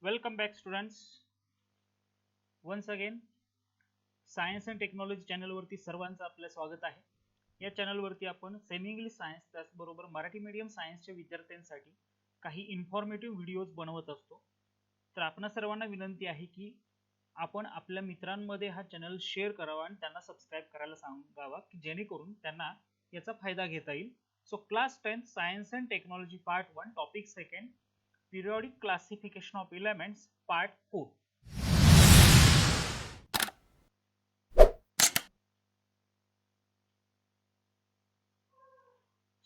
Welcome back students. Once again science and technology चॅनलवरती सर्वांचं आपलं स्वागत आहे. या चॅनलवरती आपण सेमी इंग्लिश सायन्स त्याचबरोबर मराठी मीडियम सायन्सच्या विद्यार्थ्यांसाठी काही इन्फॉर्मेटिव्ह व्हिडिओज बनवत असतो. तर आपणा सर्वांना विनंती आहे की आपण आपल्या मित्रांमध्ये हा चॅनल शेअर करावा आणि त्यांना सबस्क्राईब करायला सांगावा की जेणेकरून त्यांना याचा फायदा घेता येईल. So class 10 science and technology part 1 topic second periodic classification of elements part 4.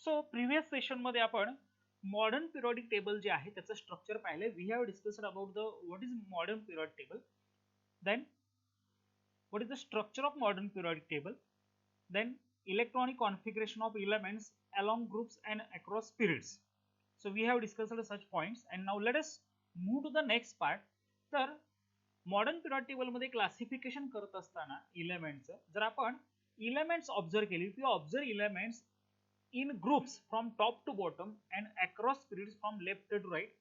So previous session मध्ये आपण modern periodic table जे आहे त्याचं स्ट्रक्चर पाहिले. We have discussed about the what is modern periodic table, then what is the structure of modern periodic table, then electronic configuration of elements along groups and across periods. So we have discussed such points and now let us move to the next part. तर modern period table मध्ये classification करत असताना इलेमेंटचं जर आपण elements observe केली, if you observe elements in groups from top to bottom and across periods from left to right,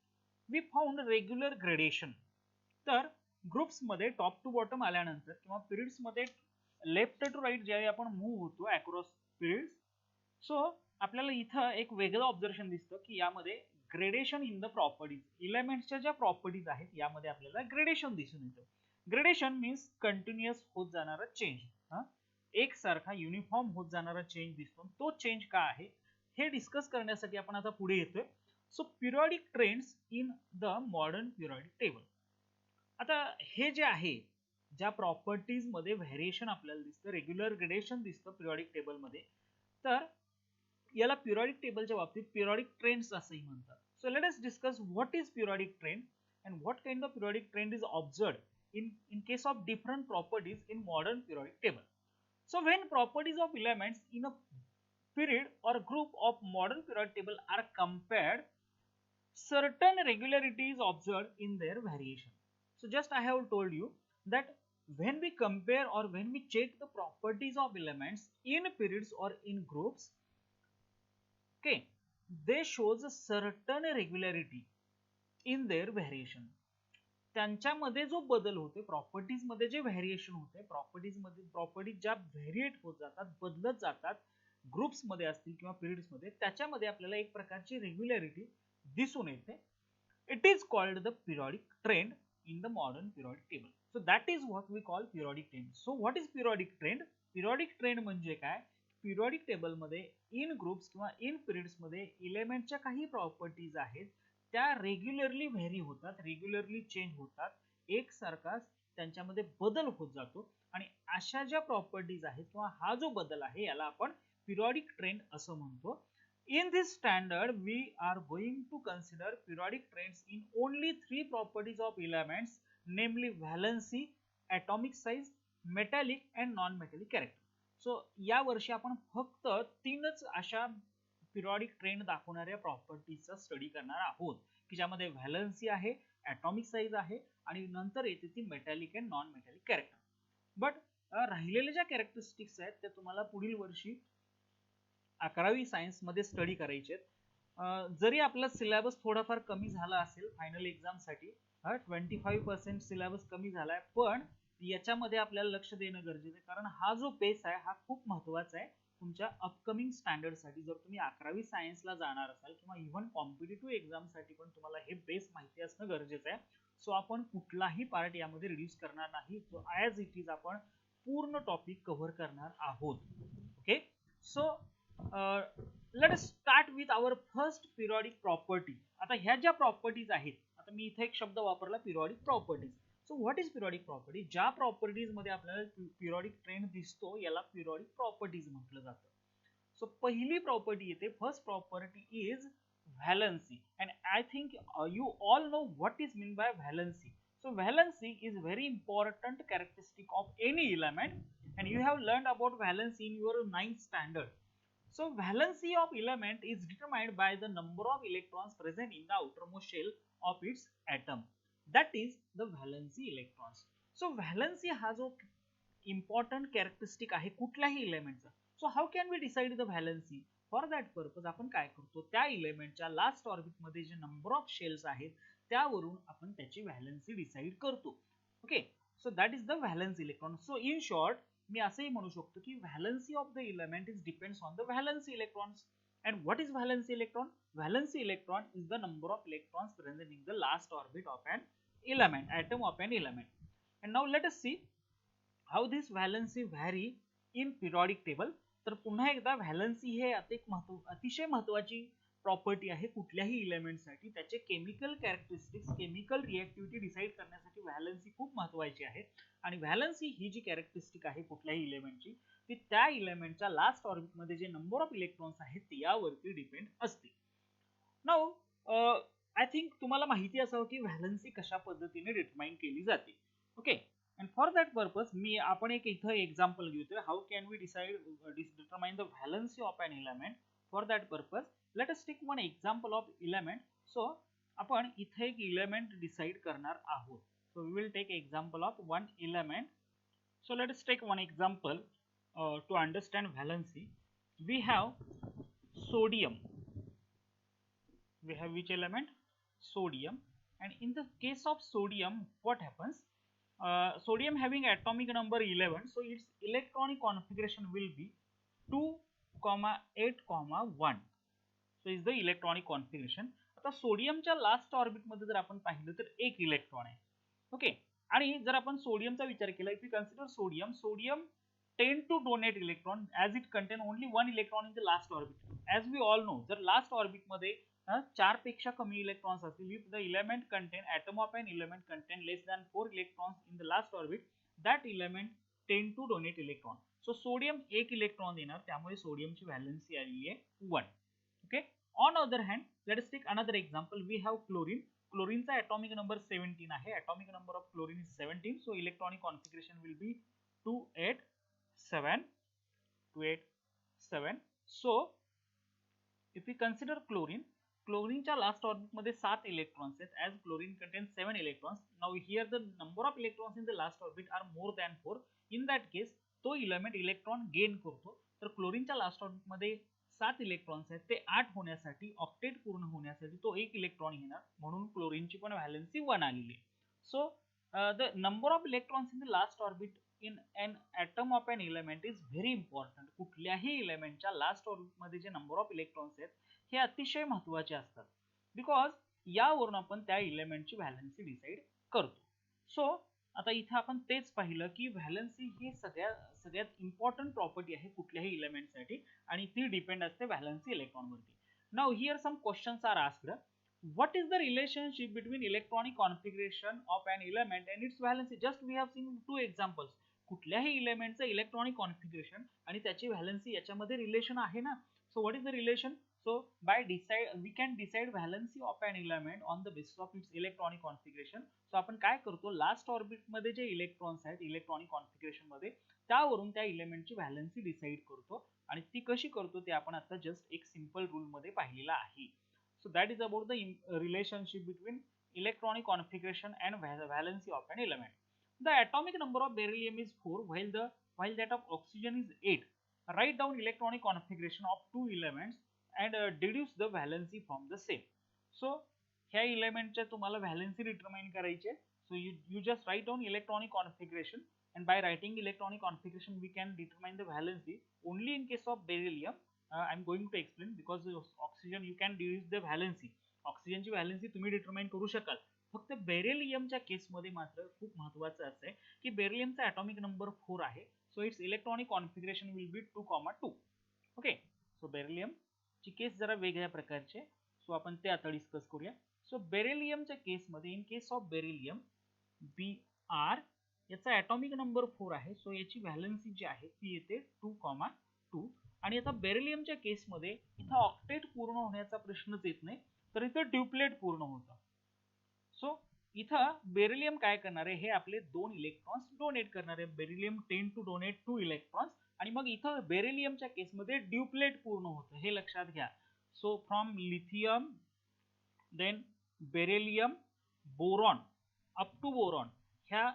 we found regular gradation. तर groups मध्ये top to bottom आल्यानंतर किंवा पिरियड्स मध्ये लेफ्ट टू राईट ज्यावेळी आपण move होतो across periods, so आपल्याला इथं एक वेगळं ऑब्झर्वेशन दिसतं की यामध्ये ग्रेडेशन इन द प्रॉपर्टीज, इलेमेंट्सच्या ज्या प्रॉपर्टीज आहेत यामध्ये आपल्याला ग्रेडेशन दिसून येतं. ग्रेडेशन मीन्स कंटिन्युअस होत जाणारा चेंज, एकसारखा युनिफॉर्म होत जाणारा चेंज दिसतो. तो चेंज का आहे हे डिस्कस करण्यासाठी आपण आता पुढे येतोय. So periodic trends in the modern periodic table. आता हे जे आहे ज्या प्रॉपर्टीज मध्ये व्हेरिएशन आपल्याला दिसतं, रेग्युलर ग्रेडेशन दिसतं पिरियॉडिक टेबल मध्ये, तर याला पिरियॉडिक टेबलच्या बाबतीत पिरियॉडिक ट्रेंड्स असंही म्हणतात. So let us discuss what is periodic trend and what kind of periodic trend is observed in case of different properties in modern periodic table. So when properties of elements in a period or group of modern periodic table are compared, certain regularity is observed in their variation. So just I have told you that when we compare or when we check the properties of elements in periods or in groups, okay, they shows a certain regularity in their variation. त्यांच्यामध्ये जो बदल होते, properties मध्ये जे variation होते, properties ज्या व्हेरिएट होत जातात, बदलत जातात, ग्रुप्स मध्ये असतील किंवा पिरियड्स मध्ये, त्याच्यामध्ये आपल्याला एक प्रकारची रेग्युलॅरिटी दिसून येते. It is called the periodic trend in the modern periodic table. So that is what we call periodic trend. So what is periodic trend? Periodic trend म्हणजे काय? पिरियॉडिक टेबल मध्ये इन ग्रुप्स किंवा in periods मध्ये इलेमेंटच्या काही properties आहेत त्या regularly vary होतात, रेग्युलरली चेंज होतात, एकसारखाच त्यांच्यामध्ये बदल होत जातो. आणि अशा ज्या प्रॉपर्टीज आहेत किंवा हा जो बदल आहे याला आपण पिरियॉडिक ट्रेंड असं म्हणतो. In this standard, we are going to consider periodic trends in only 3 properties of elements, namely valency, atomic size, metallic and non-metallic character. So या वर्षी आपण फक्त 3च अशा पिरियॉडिक ट्रेंड दाखवणाऱ्या प्रॉपर्टीजचा स्टडी करणार आहोत की ज्यामध्ये व्हॅलन्सी आहे, ॲटॉमिक साइज आहे आणि नंतर येते ती metallic and non metallic character. But राहिलेल्या ज्या कॅरेक्टरिस्टिक्स आहेत त्या तुम्हाला पुढील वर्षी 11वी सायन्स मध्ये स्टडी करायचे. जरी आपला सिलेबस थोडाफार कमी झाला असेल फायनल एक्झाम साठी, 25% सिलेबस कमी झालाय, पण याच्यामध्ये आपल्याला लक्ष देणं गरजेचं आहे कारण हा जो बेस आहे हा खूप महत्वाचा आहे तुमच्या अपकमिंग स्टँडर्ड साठी. जर तुम्ही 11वी सायन्सला जाणार असाल किंवा इव्हन कॉम्पिटिटिव्ह एक्झाम साठी पण तुम्हाला हे बेस माहिती असणं गरजेचं आहे. सो आपण कुठलाही पार्ट यामध्ये रिड्यूस करणार नाही, सो ॲज इट इज आपण पूर्ण टॉपिक कव्हर करणार आहोत. Okay, so let us start with our first periodic property. आता ह्या ज्या प्रॉपर्टीज आहेत, आता मी इथे एक शब्द वापरला periodic properties. So what is periodic property? ज्या प्रॉपर्टीज मध्ये आपल्याला पिरियॉडिक ट्रेंड दिसतो याला पिरियॉडिक प्रॉपर्टीज म्हटलं जातं. सो पहिली प्रॉपर्टी येते, first property is valency and I think you all know what is mean by valency. So valency is very important characteristic of any element and you have learned about valency in your 9th standard. So valency of element is determined by the number of electrons present in the outermost shell of its atom. That is the valency electrons. So valency हा जो important characteristic आहे कुठल्याही element चा. So how can we decide the valency? For that purpose आपण काय करतो, त्या element च्या लास्ट ऑर्बिट मध्ये जे नंबर ऑफ शेल्स आहेत त्यावरून आपण त्याची व्हॅलेन्सी डिसाइड करतो. Okay, so that is the valence electron. So in short मी असंही म्हणू शकतो की valency of the element is depends on the valency electrons. And what is valence electron? Valence electron is the number of electrons present in the last orbit of an element, atom of an element. And now let us see how this valency vary in periodic table. तर पुन्हा एकदा valency हे अतिशय महत्वाची property आहे कुठल्याही इलेमेंटसाठी. त्याचे chemical characteristics, chemical रिएक्टिव्हिटी decide करण्यासाठी व्हॅलन्सी खूप महत्वाची आहे. आणि व्हॅलन्सी ही जी कॅरेक्टरिस्टिक आहे कुठल्याही इलेमेंटची, ती त्या इलेमेंटच्या लास्ट ऑर्बिट मध्ये जे नंबर ऑफ इलेक्ट्रॉन्स आहेत यावरती डिपेंड असते. नाउ आय थिंक तुम्हाला माहिती असावं की व्हॅलन्सी कशा पद्धतीने डिटरमाइन केली जाते. Okay, and for that purpose आपण एक इथं एक्झाम्पल घेतोय. How can we determine the valency of an element. For that purpose let us take one example of element. So आपण इथे एक एलिमेंट डिसाइड करणार आहोत. So we will take example of one element. So let us take one example to understand valency. We have sodium. We have which element? Sodium. And in the case of sodium, what happens? Sodium having atomic number 11, so its electronic configuration will be 2, 8, 1. So is the electronic configuration. आता सोडियमच्या last orbit मध्ये जर आपण पाहिलं तर एक electron आहे. Okay, आणि जर आपण सोडियमचा विचार केला, if you consider sodium tend to donate electron as it contain only one electron in the last orbit. As we all know, जर लास्ट ऑर्बिट मध्ये 4 पेक्षा कमी इलेक्ट्रॉन्स असतील, if the element contain atom of an element contain less than 4 electrons in the last orbit, that element tend to donate electron. So sodium एक electron देणार, त्यामुळे सोडियमची valency आलेली आहे 1. Okay, on other hand let us take another example. We have chlorine. क्लोरीनचा atomic number 17 आहे. atomic number of chlorine is 17. So electronic configuration will be 2, 8, 7, 2, 8, 7. So if we consider chlorine, chlorineच्या last orbit मध्ये 7 electrons आहेत. as chlorine contains 7 electrons. Now here the number of electrons in the last orbit are more than 4. in that case तो element electron gain करतो. तर क्लोरीनच्या last orbit मध्ये 7 electrons आहेत, ते 8 होण्यासाठी, ऑक्टेट पूर्ण होण्यासाठी तो एक इलेक्ट्रॉन घेणार, म्हणून क्लोरीनची पण व्हॅलन्सी 1 आलेली आहे. So the number of electrons in the last orbit in an atom of an element is very important. कुठल्याही एलिमेंटच्या लास्ट ऑर्बिट मध्ये जे नंबर ऑफ इलेक्ट्रॉन्स आहेत हे अतिशय महत्वाचे असतात, बिकॉज यावरून आपण त्या एलिमेंटची व्हॅलन्सी डिसाइड करतो. सो आता इथे आपण तेच पाहिलं की व्हॅलन्सी ही सगळ्यात इम्पॉर्टंट प्रॉपर्टी आहे कुठल्याही एलिमेंटसाठी, आणि ती डिपेंड असते व्हॅलन्सी इलेक्ट्रॉन वरती. Now here some questions are asked. what is the relationship between electronic configuration of an element and its valency? Just we have seen two examples. कुठल्याही एलिमेंटचं electronic configuration आणि त्याची valency याच्यामध्ये relation आहे ना. So what is the relation? So by we can decide valency of an element on the basis of its electronic configuration. So आपण काय करतो, last orbit मध्ये जे इलेक्ट्रॉन्स आहेत इलेक्ट्रॉनिक कॉन्फिगरेशन मध्ये, त्यावरून त्या एलिमेंटची व्हॅलन्सी डिसाइड करतो. आणि ती कशी करतो ते आपण आता जस्ट एक सिंपल रूल मध्ये पाहिलेला आहे. So that is about the relationship between electronic configuration and valency of an element. The atomic number of beryllium is 4 while that of oxygen is 8. Write down electronic configuration of two elements and deduce the valency from the same. So ह्या एलिमेंटच्या तुम्हाला valency determine करायची आहे. So you just write down electronic configuration, and by writing electronic configuration we can determine the valency. Only in case of beryllium I'm going to explain, because oxygen you can deduce the valency. ऑक्सिजनची valency तुम्ही determine करू शकाल. फक्त बेरिलियमच्या केसमध्ये मात्र खूप महत्त्वाचं असं आहे की बेरिलियमचा ॲटॉमिक नंबर 4 आहे. So it's electronic configuration will be 2,2. Okay, so beryllium ची केस जरा वेगळ्या प्रकारची आहे. सो आपण ते आता डिस्कस करूया. सो बेरिलियमच्या केसमध्ये, in case of beryllium Br, याचा ॲटॉमिक नंबर 4 आहे. सो याची व्हॅलन्सी जी आहे ती येते 2,2. आणि आता बेरिलियमच्या केसमध्ये इथं ऑक्टेट पूर्ण होण्याचा प्रश्नच येत नाही, तर इथं ड्युप्लेट पूर्ण होतं. सो इथं बेरिलियम काय करणार आहे, हे आपले 2 इलेक्ट्रॉन्स डोनेट करणार आहे. बेरिलियम टेंड टू डोनेट 2 इलेक्ट्रॉन्स, आणि मग इथं बेरिलियमच्या केसमध्ये ड्युप्लेट पूर्ण होतं, हे लक्षात घ्या. So from lithium then beryllium boron up to boron, ह्या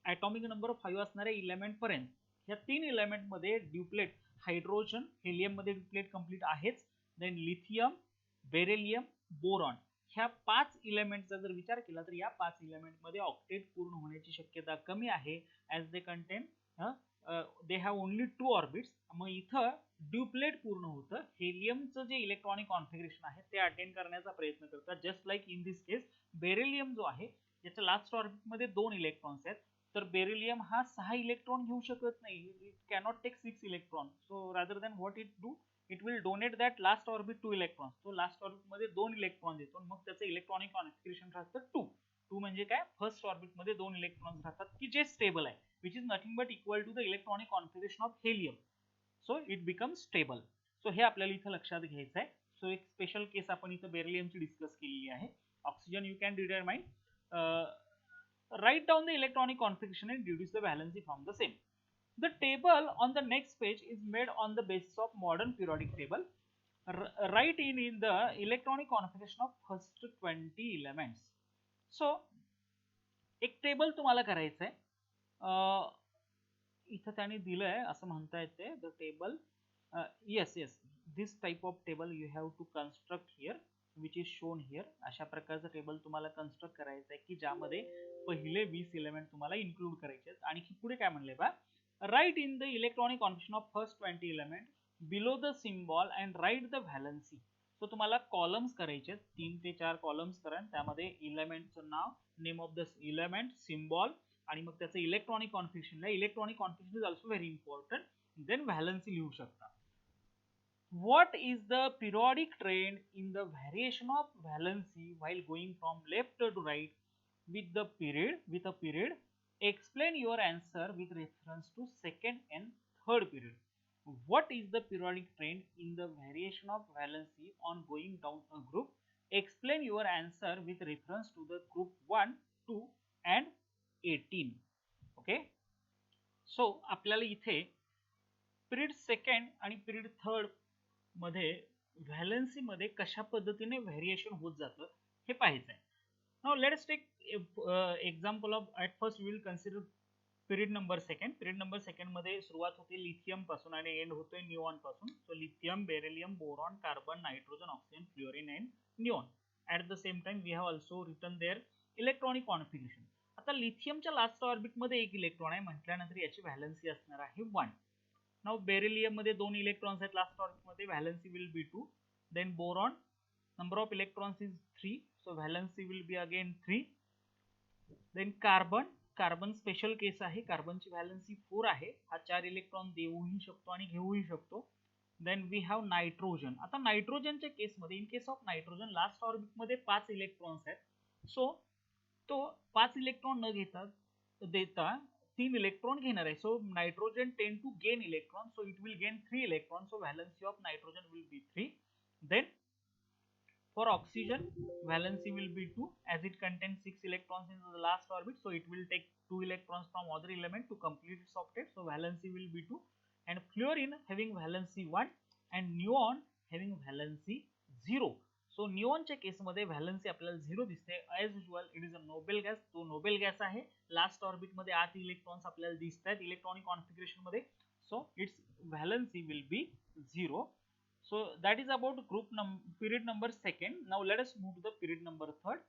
ॲटॉमिक नंबर 5 असणाऱ्या इलेमेंट पर्यंत ह्या 3 इलेमेंट मध्ये ड्युप्लेट, हायड्रोजन हेलियम मध्ये ड्युप्लेट कंप्लीट आहेच. देन लिथियम, बेरिलियम, बोरॉन, ह्या 5 इलेमेंटचा जर विचार केला तर या 5 इलेमेंट मध्ये ऑक्टेट पूर्ण होण्याची शक्यता कमी आहे, as they contain they have only 2 orbits. मग इथं ड्युप्लेट पूर्ण होतं. हेलियमचं जे इलेक्ट्रॉनिक कॉन्फिगरेशन आहे ते अटेंड करण्याचा प्रयत्न करतात. Just like in this case beryllium जो आहे ज्याच्या लास्ट ऑर्बिट मध्ये 2 इलेक्ट्रॉन्स आहेत, तर बेरिलियम हा 6 इलेक्ट्रॉन घेऊ शकत नाही. It cannot take 6 electron. So rather than what it do, it will donate that last orbit 2 electrons. तो लास्ट ऑर्बिट मध्ये 2 इलेक्ट्रॉन देतो, मग त्याचं इलेक्ट्रॉनिक कॉन्फिगरेशन राहतं 2. 2 म्हणजे काय, फर्स्ट ऑर्बिट मध्ये 2 इलेक्ट्रॉन्स राहतात की जे स्टेबल आहे, which is nothing but equal to the electronic configuration of helium. So it becomes stable. सो हे आपल्याला इथं लक्षात घ्यायचं आहे. सो एक स्पेशल केस आपण इथं बेरिलियमची डिस्कस केलेली आहे. Oxygen you can determine, write down the electronic configuration and deduce the valency from the same. The table on the next page is made on the basis of modern periodic table. Write in the electronic configuration of first 20 elements. So एक table तुम्हाला करायचं आहे. इथं त्याने दिलंय असं म्हणता येते the table. Yes this type of table you have to construct here which is shown here. अशा प्रकारचं टेबल तुम्हाला कन्स्ट्रक्ट करायचं आहे की ज्यामध्ये पहिले 20 एलिमेंट तुम्हाला इन्क्लूड करायचे आहेत. आणि पुढे काय म्हणले बा, write in the electronic configuration of first 20 element below the symbol and write the valency. So तुम्हाला कॉलम्स करायचे, 3 ते 4 कॉलम्स करा. त्यामध्ये इलेमेंटचं नाव, name of the element, symbol आणि मग त्याचं electronic configuration. Electronic configuration is also very important. Then valency लिहू शकता. What is the periodic trend in the variation of valency while going from left to right with a period? Explain your answer with reference to second and third period. What is the periodic trend in the variation of valency on going down a group? Explain your answer with reference to the group 1, 2 and 18. Okay. So आपल्याला इथे period second आणि period third मध्ये valency मध्ये कशा पद्धतीने variation होत जातं हे पाहायचं आहे. Now let's take example of, at first we will consider period number second. Period number second मध्ये सुरुवात होते लिथियम पासून आणि एंड होतोय निऑन पासून. So lithium, beryllium, boron, carbon, nitrogen, oxygen, fluorine and neon. At the same time we have also written their electronic configuration. आता लिथियमच्या last orbit मध्ये 1 इलेक्ट्रॉन आहे म्हटल्यानंतर याची व्हॅलन्सी असणार आहे 1. नाउ बेरिलियम मध्ये 2 इलेक्ट्रॉन्स आहेत लास्ट ऑर्बिट मध्ये, valency will be 2. Then boron, number of electrons is 3, so valency will be again 3. Then carbon special case आहे, कार्बनची व्हॅलन्सी 4 आहे. हा 4 इलेक्ट्रॉन देऊही शकतो आणि घेऊही शकतो. Then we have nitrogen. आता नायट्रोजनच्या केसमध्ये, in case of nitrogen last orbit मध्ये 5 इलेक्ट्रॉन्स आहेत. सो तो 5 इलेक्ट्रॉन न देता 3 इलेक्ट्रॉन घेणार आहे. So nitrogen tend to gain electron, so it will gain 3 electron. So valency of nitrogen will be 3. Then for oxygen valency will be 2 as it contains 6 electrons in the last orbit, so it will take 2 electrons from other element to complete its octet, so valency will be 2. And fluorine having valency 1 and neon having valency 0. So निऑनच्या केसमध्ये valency आपल्याला 0 दिसते. As usual it is a Nobel gas. तो Nobel gas आहे. Last orbit मध्ये 8 electrons आपल्याला दिसत आहेत electronic configuration मध्ये. So it's valency will B 0. So that is about period number second. Now let us move to the period number third.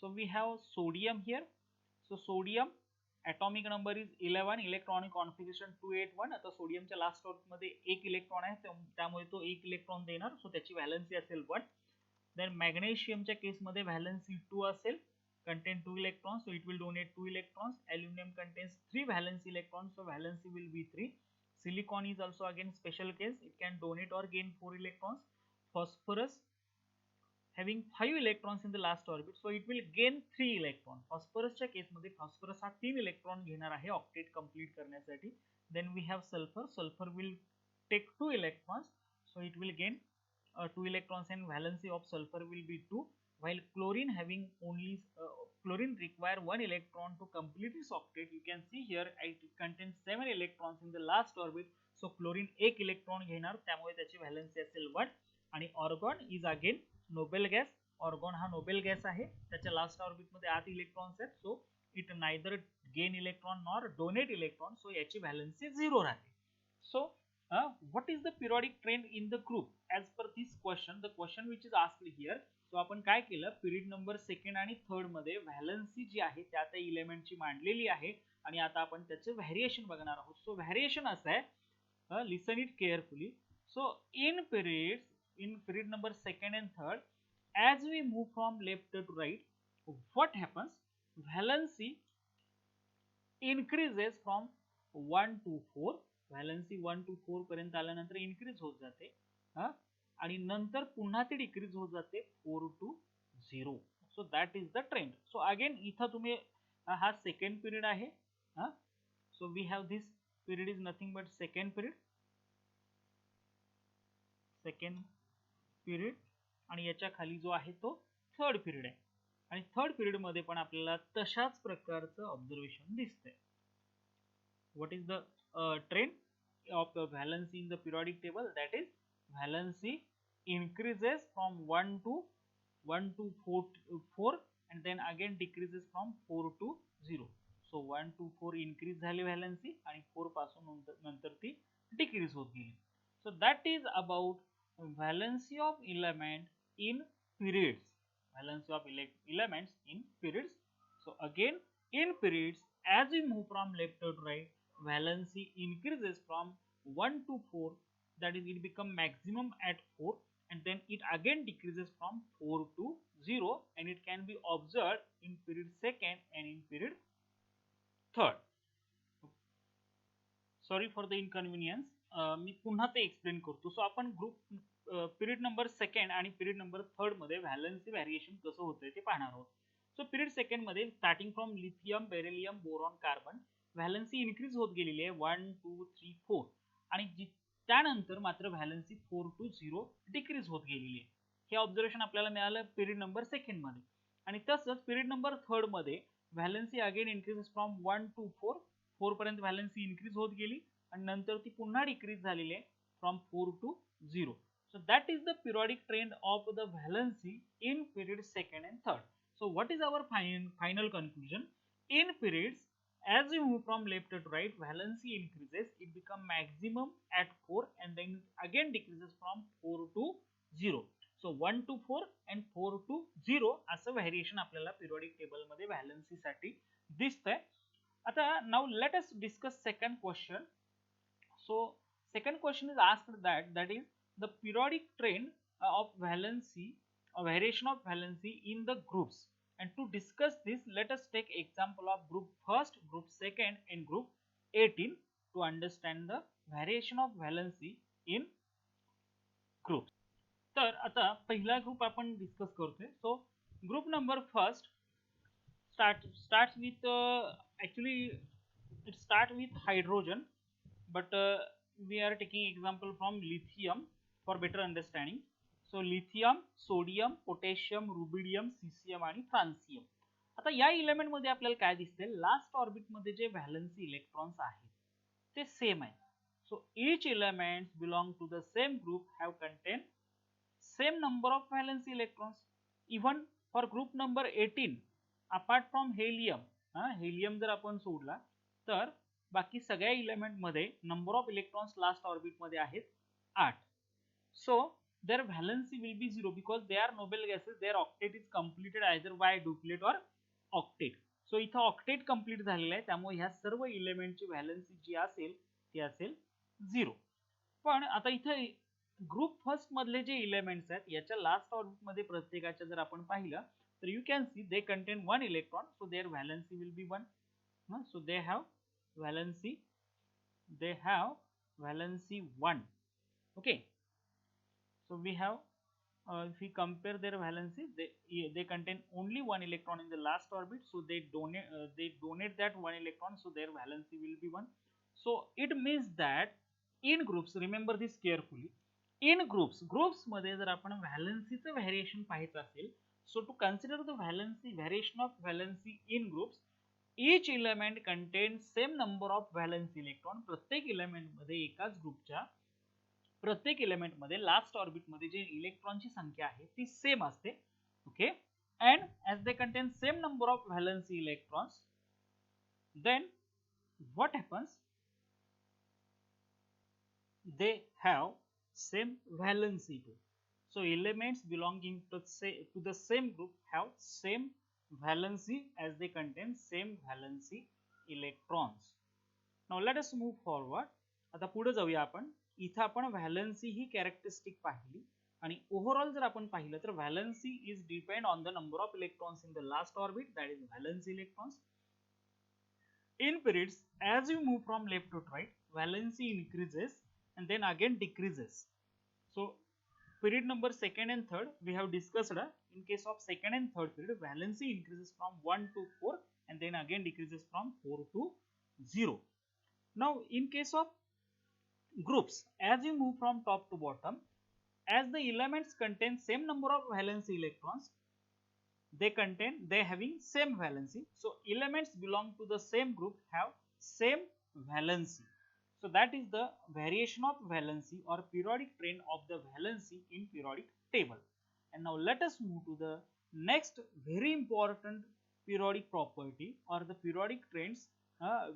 So we have sodium here. So sodium atomic number is 11, electronic configuration 281. आता सोडियमच्या last orbit मध्ये 1 electron आहे, त्यामुळे तो 1 electron देणार. So त्याची valency असेल 1. Then मॅग्नेशियमच्या केसमध्ये valency 2 असेल, contain 2 electrons, so it will donate 2 electrons. Aluminum contains 3 valence electrons, so valency will be 3. Silicon is also again special case, it can donate or gain 4 electrons. Phosphorus having 5 electrons in the last orbit, so it will gain 3 electrons. Phosphorusच्या केसमध्ये phosphorus हा 3 electron घेणार आहे octet complete करण्यासाठी. Then we have sulfur. Sulfur will take 2 electrons, so it will gain 2 electrons and valency of sulfur will be 2. While chlorine having only chlorine require 1 electron to complete its octet. You can see here it contains 7 electrons in the last orbit, so chlorine 1 electron घेणार, त्यामुळे त्याची valency असेल 1. आणि argon is again Nobel gas. Argon हा Nobel gas आहे, त्याच्या last orbit मध्ये 8 electrons आहेत. So it neither gain electron nor donate electron, so याची व्हॅलन्सी 0 राहते. So what is the periodic trend in the group as per this question, the question which is asked here. So आपण काय केलं, period number second आणि third मध्ये valency जी आहे त्या त्या इलेमेंटची मांडलेली आहे आणि आता आपण त्याचे व्हॅरिएशन बघणार आहोत. सो व्हॅरिएशन असं आहे, listen it carefully. So in period number second and third, as we move from left to right, what happens, valency increases from 1 to 4. Valency 1 to 4 पर्यंत आल्यानंतर इन्क्रीज होत जाते आणि नंतर पुन्हा ती डिक्रीज होत जाते 4 to 0. So that is the trend. So again इथं तुम्ही हा सेकंड पिरियड आहे. So we have this period is nothing but second period आणि याच्या खाली जो आहे तो थर्ड पिरियड आहे आणि थर्ड पिरियड मध्ये पण आपल्याला तशाच प्रकारचं ऑब्झर्वेशन दिसतंय. What is the trend of the valency in the periodic table? That is, valency increases from 1 to 4 and then again decreases from 4 to 0. So 1 to 4 increase झाली valency आणि 4 पासून नंतर ती decrease होत गेली. So that is about valency of element in periods. Valency of elements in periods. So again, in periods, as we move from left to right, valency increases from 1 to 4, that is it become maximum at 4 and then it again decreases from 4 to 0 and it can be observed in period second and in period third. Sorry for the inconvenience. मी पुन्हा ते explain करतो. So आपण group period number second आणि period number third मध्ये valency variation कसं होतंय ते पाहणार आहोत. सो पिरियड सेकंड मध्ये starting from lithium, beryllium, boron, carbon valency increase होत गेलेली आहे 1 2 3 4 आणि त्यानंतर मात्र व्हॅलन्सी 4 to 0 डिक्रीज होत गेलेली आहे. हे ऑब्झर्वेशन आपल्याला मिळालं पिरियड नंबर सेकंड मध्ये आणि तसंच पिरियड नंबर थर्ड मध्ये valency again increases from 1 to 4 पर्यंत व्हॅलन्सी इन्क्रीज होत गेली आणि नंतर ती पुन्हा डिक्रीज झालेली आहे from 4 to 0. So that is the periodic trend of the valency in period second and third. So what is our final conclusion? In periods, as we move from left to right, valency increases, it become maximum at 4 and then again decreases from 4 to 0. So 1 to 4 and 4 to 0 असं variation आपल्याला periodic table मध्ये valency साठी दिसतंय. आता now let us discuss second question. So second question is asked that is the periodic trend of valency or variation of valency in the groups. And to discuss this, let us take example of group first, group second and group 18 to understand the variation of valency in groups. तर आता पहिला group आपण discuss करतोय. So group number first starts with actually it start with hydrogen, but we are taking example from lithium for better understanding. So lithium, sodium, potassium, rubidium, cesium आणि francium. आता या element मध्ये आपल्याला काय दिसते, last orbit मध्ये जे valency electrons आहेत ते सेम आहे. So each elements belong to the same group have contain same number of valence electrons. Even for group number 18, apart from helium, helium जर आपण सोडला तर बाकी सगळ्या इलेमेंट मध्ये number of electrons last orbit मध्ये आहेत 8. So their valency will be 0 because they are noble gases. Their octet is completed either by duplet or octet. So इथं ऑक्टेट कंप्लीट झालेलं आहे त्यामुळे ह्या सर्व इलेमेंटची व्हॅलन्सी जी असेल ती असेल 0. पण आता इथं ग्रुप फर्स्ट मधले जे इलेमेंट्स आहेत याच्या लास्ट ऑर्बिट मध्ये प्रत्येकाच्या जर आपण पाहिलं तर you can see they contain 1 electron, so their valency will be 1. So they have valency 1. Okay, so we have if we compare their valency, they contain only 1 electron in the last orbit, so they donate that 1 electron, so their valency will be 1. So it means that in groups, remember this carefully, in groups मध्ये जर आपण व्हॅलन्सीचं variation पाहायचं असेल, so to consider the variation of valency in groups, each element contains same number of valence electron. प्रत्येक element मध्ये एकाच ग्रुपच्या प्रत्येक एलिमेंट मध्ये लास्ट ऑर्बिट मध्ये जे इलेक्ट्रॉनची संख्या आहे ती सेम असते. Okay, and as they contain same number of valence electrons, then what happens, they have same valency too. So elements belonging to the same group have same valency as they contain same valency electrons. Now let us move forward. आता पुढे जाऊया आपण. इथं आपण valency ही characteristic पाहिली आणि overall जर आपण पाहिलं तर valency is depend on the number of electrons in the last orbit, that is valency electrons. In periods, as you move from left to right, valency increases and then again decreases. So period number second and third we have discussed. In case of second and third period, valency increases from 1 to 4 and then again decreases from 4 to 0. Now in case of groups, as you move from top to bottom, as the elements contain same number of valency electrons, they having same valency, so elements belong to the same group have same valency. So that is the variation of valency or periodic trend of the valency in periodic table. And now let us move to the next very important periodic property or the periodic trends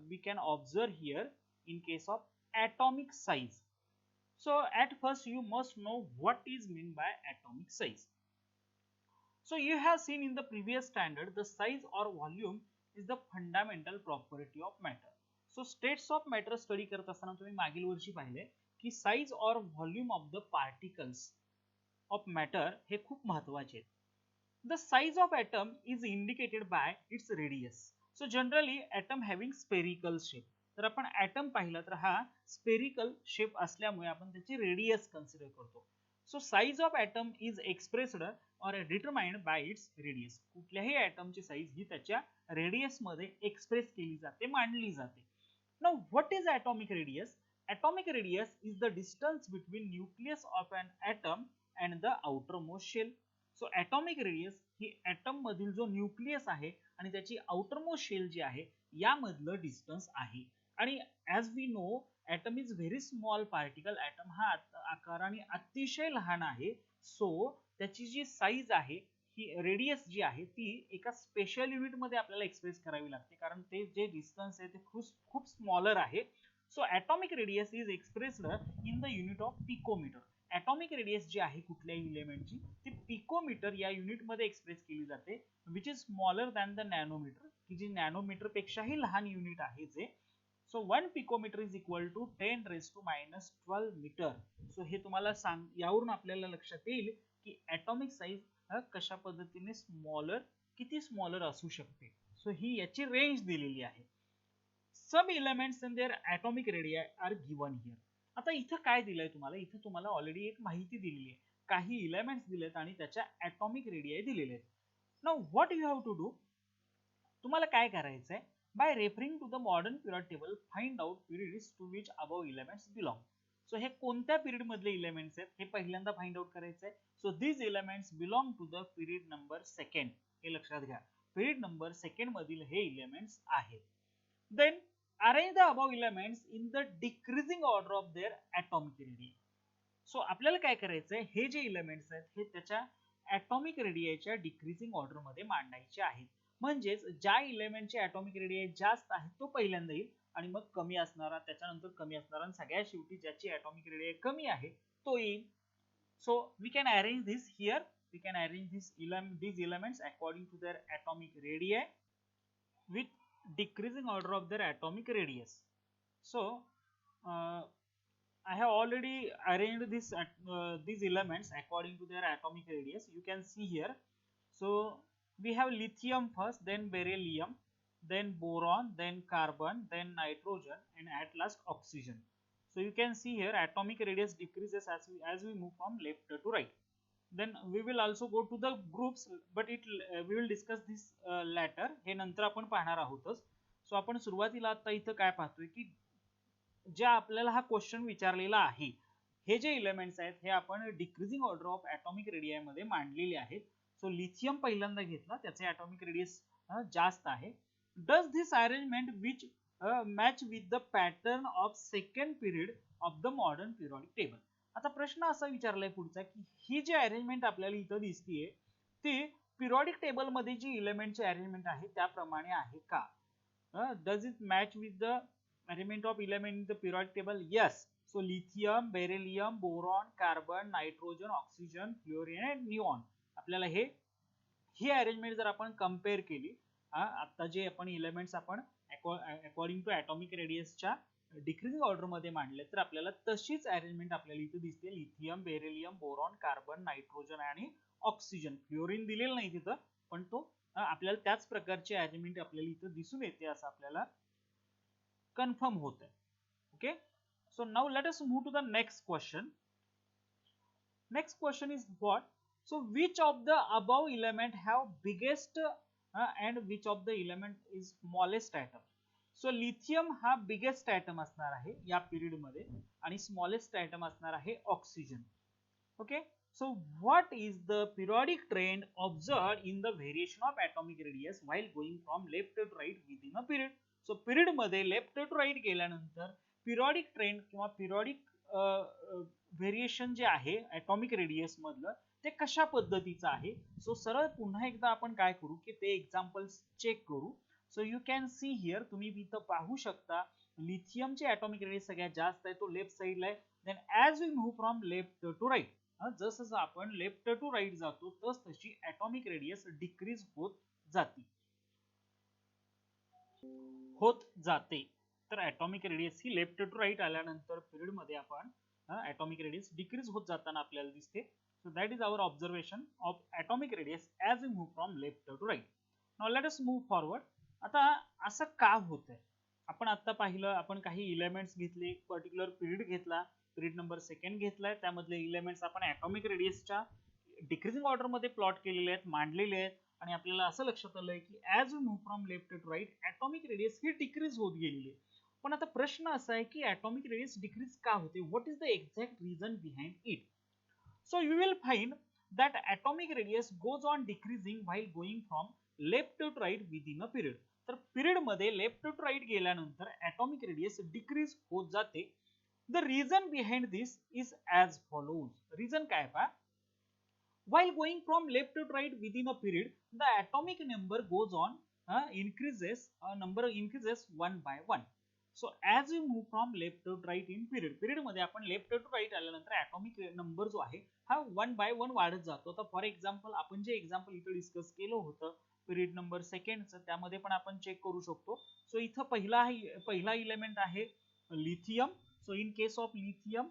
we can observe here in case of atomic size. So at first you must know what is meant by atomic size. So you have seen in the previous standard, the size or volume is the fundamental property of matter. So states of matter study करत असताना तुम्ही मागील वर्षी पाहिले की size or volume of the particles of matter हे खूप महत्वाचे आहेत. The size of atom is indicated by its radius. So generally atom having spherical shape. तर आपण atom पाहिला तर हा spherical shape असल्यामुळे आपण त्याची radius consider करतो. So size of atom is expressed or determined by its radius. कुठल्याही atom ची size ही त्याच्या radius मध्ये express केली जाते, मांडली जाते. Now what is atomic radius? Atomic radius is the distance between nucleus of an atom and the outermost shell. So atomic radius he atom मधील जो nucleus आहे आणि त्याची outermost shell जी आहे यामधलं distance आहे. आणि as we know atom is very small particle. atom हा आकाराने अतिशय लहान आहे. सो त्याची जी साईज आहे ही रेडियस जी आहे ती एका स्पेशल युनिट मध्ये आपल्याला एक्सप्रेस करावी लागते कारण ते जे डिस्टन्स आहे ते खूप स्मॉलर आहे. So atomic radius is expressed in the unit of picometre. Atomic radius जी आहे कुठल्याही इलेमेंटची ती पिकोमीटर या युनिट मध्ये एक्सप्रेस केली जाते, which is smaller than the nanometre, की जी नॅनोमीटर पेक्षाही लहान युनिट आहे जे. So 1 picometre is equal to 10 raised to -12 metre. So हे तुम्हाला यावरून आपल्याला लक्षात येईल की ॲटॉमिक साईज कशा पद्धतीने किती स्मॉलर असू शकते. सो ही याची रेंज दिलेली आहे. Some elements in their atomic radii are given here. आता इथं काय दिलंय तुम्हाला, इथं तुम्हाला ऑलरेडी एक माहिती दिलेली आहे, काही एलिमेंट्स दिलेत आणि त्याच्या ॲटॉमिक रेडियाई दिलेले आहेत. Now what you have to do, तुम्हाला काय करायचंय, by referring to the modern period table find out periods to which above elements belong. So हे कोणत्या पिरियड मधले एलिमेंट्स आहेत हे पहिल्यांदा फाइंड आउट करायचं आहे. So these elements belong to the period number second. हे लक्षात घ्या, पिरियड नंबर सेकंड मधील हे एलिमेंट्स आहेत. Then arrange the above elements in the decreasing order of their atomic radii. So आपल्याला काय करायचंय, हे जे एलिमेंट्स आहेत हे त्याच्या ॲटॉमिक रेडियाच्या डिक्रीजिंग ऑर्डर मध्ये मांडायचे आहेत. म्हणजेच ज्या एलिमेंटचे ॲटॉमिक रेडियाई जास्त आहे तो पहिल्यांदा येईल आणि मग कमी असणारा, त्याच्यानंतर कमी असणारा आणि सगळ्यात शेवटी ज्याची ॲटॉमिक रेडियाई कमी आहे तो येईल. So we can arrange this here, we can arrange these elements according to their atomic radii with decreasing order of their atomic radius. So I have already arranged these elements according to their atomic radius. You can see here. So we have lithium first, then beryllium, then boron, then carbon, then nitrogen, and at last oxygen. So you can see here atomic radius decreases as we move from left to right. Then we will also go to the groups, but we will discuss this later. हे नंतर आपण पाहणार आहोतच. So आपण सुरुवातीला आता इथं काय पाहतोय की ज्या आपल्याला हा क्वेश्चन विचारलेला आहे, हे जे एलिमेंट्स आहेत हे आपण decreasing order of atomic radii मध्ये मांडलेले आहेत. सो लिथियम पहिल्यांदा घेतला, त्याचे ॲटॉमिक रेडियस जास्त आहे. Does this arrangement which match with the pattern of second period of the modern periodic table. आता प्रश्न असा विचारलाय पुढचा की ही जी अरेंजमेंट आपल्याला इथं दिसतीये ती पिरियडिक टेबल मध्ये जी एलिमेंटची अरेंजमेंट आहे त्याप्रमाणे आहे का. Does it match with the arrangement of element in the periodic table? Yes. So lithium, beryllium, boron, carbon, nitrogen, oxygen, fluorine आणि निऑन. आपल्याला ही अरेंजमेंट जर आपण कम्पेअर केली, आता जे आपण इलेमेंट्स आपण अकॉर्डिंग टू ॲटॉमिक रेडियसच्या डिक्रीजिंग ऑर्डर मध्ये मांडले, तर आपल्याला तशीच अरेंजमेंट आपल्याला इथे दिसते. Lithium, beryllium, boron, carbon, nitrogen आणि ऑक्सिजन. फ्लोरीन दिलेलं नाही तिथं, पण तो आपल्याला त्याच प्रकारची अरेंजमेंट आपल्याला इथं दिसून येते असं आपल्याला कन्फर्म होत आहे. Okay, so now let us move to the next question. Next question is what? So which of the above element have biggest and which of the element is smallest atom? So lithium हा biggest atom असणार आहे या period मध्ये आणि smallest atom असणार आहे oxygen. Okay, so what is the periodic trend observed in the variation of atomic radius while going from left to right within a period? So period मध्ये left to right गेल्यानंतर periodic trend किंवा periodic variation जे आहे atomic radius मधलं ते कशा पद्धतीचं आहे. सो सरळ पुन्हा एकदा आपण काय करू की ते एक्झाम्पल्स चेक करू. So you can see here, तुम्ही इथं पाहू शकता लिथियमचे ॲटॉमिक रेडियस सगळ्यात जास्त आहे, तो लेफ्ट साइडला आहे. Then as we move from left to right, जसं आपण लेफ्ट टू राईट जातो तस तशी ॲटॉमिक रेडियस डिक्रीज होत जाते. तर ॲटॉमिक रेडियस ही लेफ्ट टू राईट आल्यानंतर पिरियड मध्ये आपण ॲटॉमिक रेडियस डिक्रीज होत जाताना आपल्याला दिसते. So that is our observation of atomic radius as we move from left to right. Now let us move forward. आता असं का होतंय? आपण आता पाहिलं, आपण काही इलेमेंट्स घेतले, पर्टिक्युलर पिरियड घेतला, पिरियड नंबर सेकंड घेतलाय, त्यामधले इलेमेंट्स आपण ॲटॉमिक रेडियसच्या डिक्रीजिंग ऑर्डर मध्ये प्लॉट केलेले आहेत, मांडलेले आहेत आणि आपल्याला असं लक्षात आलंय की as we move from left to right atomic radius ही डिक्रीज होत गेलेली आहे. पण आता प्रश्न असा आहे की ॲटॉमिक रेडियस डिक्रीज का होते? What is the exact reason behind it? So you will find that atomic radius goes on decreasing while going from left to right within a period. तर पिरियड मध्ये लेफ्ट टू राईट गेल्यानंतर atomic radius decrease होत जाते. The reason behind this is as follows. Reason काय पहा, while going from left to right within a period, the atomic number goes on number increases one by one. So as we move from left to right in period मध्ये आपण left to right आल्यानंतर atomic number जो आहे हा one by one वाढत जातो. तर for example आपण जे एक्झाम्पल इथे डिस्कस केलं होतं पिरियड नंबर सेकंडचं, त्यामध्ये पण आपण चेक करू शकतो. सो इथं पहिला इलेमेंट आहे lithium. So in case of lithium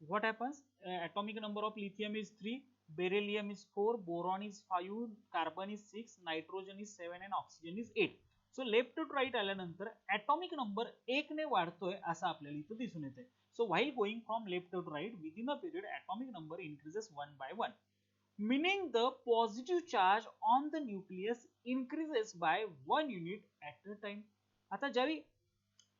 what happens? Atomic number of lithium is 3, beryllium is 4, boron is 5, carbon is 6, nitrogen is 7 and oxygen is 8. So left to right आल्यानंतर atomic number 1 ने वाढतोय असं आपल्याला इथं दिसून येते. So while going from left to right within a period atomic number increases one by one, meaning the positive charge on the nucleus increases by 1 unit at a time. आता ज्यावेळी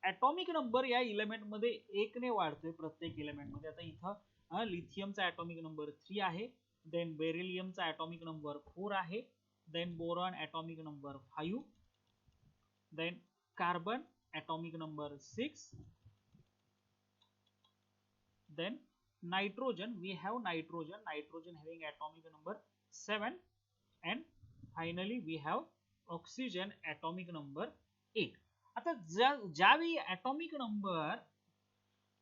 atomic number या element मध्ये 1 ने वाढतोय प्रत्येक element मध्ये, आता इथं लिथियमचा ॲटॉमिक नंबर 3 आहे, देन बेरिलियमचा ॲटॉमिक नंबर 4 आहे, then boron atomic number 5, then carbon atomic number 6, then nitrogen, we have nitrogen having atomic number 7, and finally we have oxygen atomic number 8. आता ज्यावेळी atomic number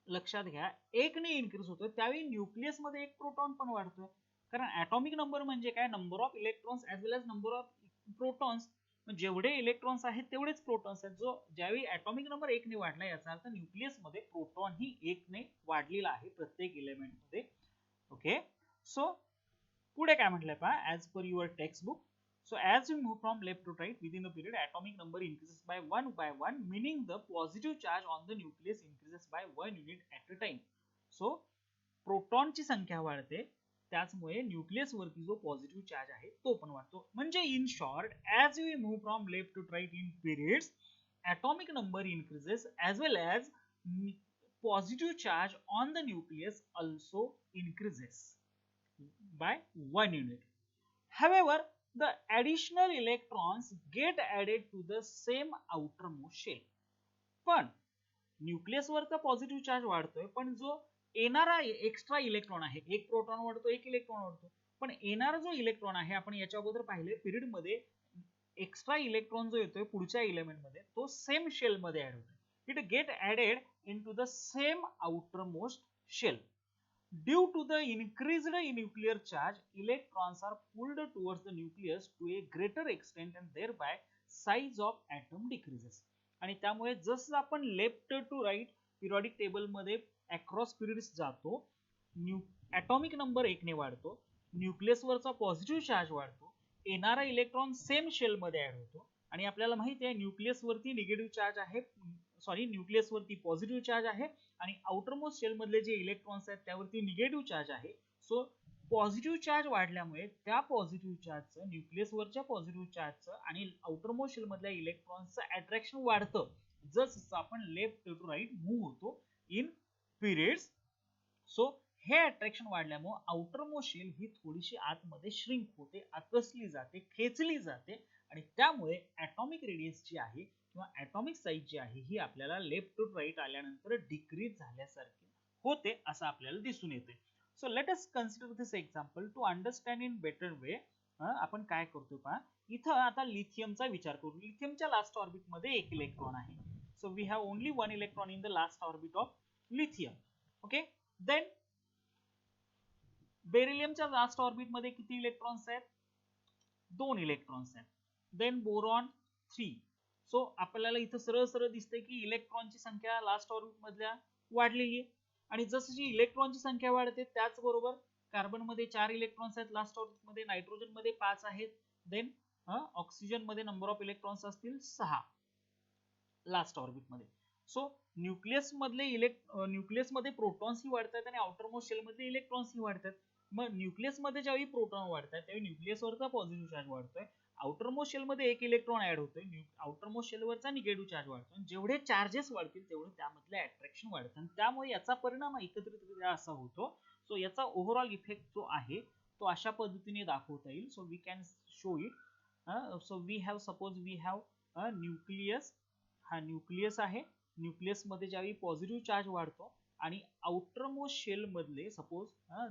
लक्षात घ्या 1 ने इन्क्रीज होतोय त्यावेळी nucleus मध्ये एक प्रोटॉन पण वाढतोय. कारण atomic number म्हणजे काय, number of electrons as well as number of protons. जेवढे इलेक्ट्रॉन्स आहेत तेवढेच प्रोटॉन्स आहेत. जो ज्यावेळी ॲटॉमिक नंबर 1 ने वाढला याचा अर्थ न्यूक्लियस मध्ये प्रोटॉन ही 1 ने वाढलेला आहे प्रत्येक इलेमेंट मध्ये. ओके, सो पुढे काय म्हटलंय पहा, as per your text book. So as we move from left to right within a period atomic number increases by one, meaning the positive charge on the nucleus increases by 1 unit at a time. So प्रोटॉनची संख्या वाढते, त्याचमुळे nucleus वरती जो positive charge आहे तो पण वाढतो. म्हणजे in short, as we move from left to right in periods atomic number increases as well as positive charge on the nucleus also increases by 1 unit. However, the additional electrons get added to the same outermost shell. पण nucleus वरचा positive charge वाढतोय, पण जो येणारा extra electron आहे, एक proton वाढतो, एक इलेक्ट्रॉन वाढतो, पण येणारा जो इलेक्ट्रॉन आहे आपण याच्या अगोदर पाहिले पिरियड मध्ये एक्स्ट्रा इलेक्ट्रॉन जो येतोय पुढच्या इलेमेंट मध्ये तो सेम शेल मध्ये ऍड होतोय. it get added into the same outermost shell. Due to the increased nuclear charge, electrons are pulled towards the nucleus to a greater extent and thereby size of atom decreases. आणि त्यामुळे जसं आपण left to right periodic table मध्ये across periods जातो, atomic number 1 ने वाढतो, nucleus वरचा positive charge वाढतो, येणारा इलेक्ट्रॉन सेम शेल मध्ये ऍड होतो आणि आपल्याला माहिती आहे न्यूक्लियस वरती निगेटिव्ह चार्ज आहे, सॉरी न्यूक्लियस वरती पॉझिटिव्ह चार्ज आहे आणि आउटरमोस्ट शेल मधले जे इलेक्ट्रॉन्स आहेत त्यावरती निगेटिव्ह चार्ज आहे. सो पॉझिटिव्ह चार्ज वाढल्यामुळे त्या पॉझिटिव्ह चार्जचं न्यूक्लियस वरच्या पॉझिटिव्ह चार्जचं आणि आउटरमोस्ट शेल मधल्या इलेक्ट्रॉन्सचं अट्रॅक्शन वाढतं जसं आपण लेफ्ट टू राईट मूव्ह होतो इन पिरियड्स. सो हे अट्रॅक्शन वाढल्यामुळे आउटरमोस्ट शेल ही थोडीशी आतमध्ये श्रिंक होते, आकसली जाते, खेचली जाते आणि त्यामुळे ॲटॉमिक रेडियस जी आहे किंवा ॲटॉमिक साईज जी आहे ही आपल्याला लेफ्ट टू राईट आल्यानंतर डिक्रीज झाल्यासारखी होते असं आपल्याला दिसून येते. So let us consider this example to understand in better way. आपण काय करतो पहा, इथं आता लिथियमचा विचार करू. लिथियमच्या लास्ट ऑर्बिट मध्ये एक इलेक्ट्रॉन आहे. So we have only one electron in the last orbit of lithium. Okay, then बेरिलियमच्या लास्ट ऑर्बिट मध्ये किती इलेक्ट्रॉन्स आहेत? 2 इलेक्ट्रॉन्स आहेत. Then boron 3. सो आपल्याला इथं सरळ सरळ दिसतंय की इलेक्ट्रॉनची संख्या लास्ट ऑर्बिट मधल्या वाढलेली आहे आणि जशी इलेक्ट्रॉनची संख्या वाढते त्याचबरोबर कार्बन मध्ये 4 इलेक्ट्रॉन्स आहेत लास्ट ऑर्बिट मध्ये, नायट्रोजन मध्ये 5 आहेत, देन ऑक्सिजन मध्ये नंबर ऑफ इलेक्ट्रॉन्स असतील 6 लास्ट ऑर्बिट मध्ये. सो न्यूक्लियस मध्ये प्रोटॉन्स ही वाढतात आणि आउटरमोस्ट शेल मध्ये इलेक्ट्रॉन्स ही वाढतात. मग न्यूक्लियस मध्ये ज्यावेळी प्रोटॉन वाढतात त्यावेळी न्यूक्लियस वरचा पॉझिटिव्ह चार्ज वाढतोय, आउटरमोस्ट शेल मध्ये एक इलेक्ट्रॉन ऍड होतोय, आउटरमोस्ट शेल वरचा निगेटिव्ह चार्ज वाढतो. जेवढे चार्जेस वाढतील तेवढे त्यामधले अट्रॅक्शन वाढतं आणि त्यामुळे याचा परिणाम एकत्रित असा होतो. सो याचा ओव्हरऑल इफेक्ट जो आहे तो अशा पद्धतीने दाखवता येईल. So we can show it. So we have suppose we have a nucleus. हा न्यूक्लियस आहे. न्यूक्लियस मध्ये ज्यावेळी पॉझिटिव्ह चार्ज वाढतो आणि आउटरमोस्ट शेल मधले suppose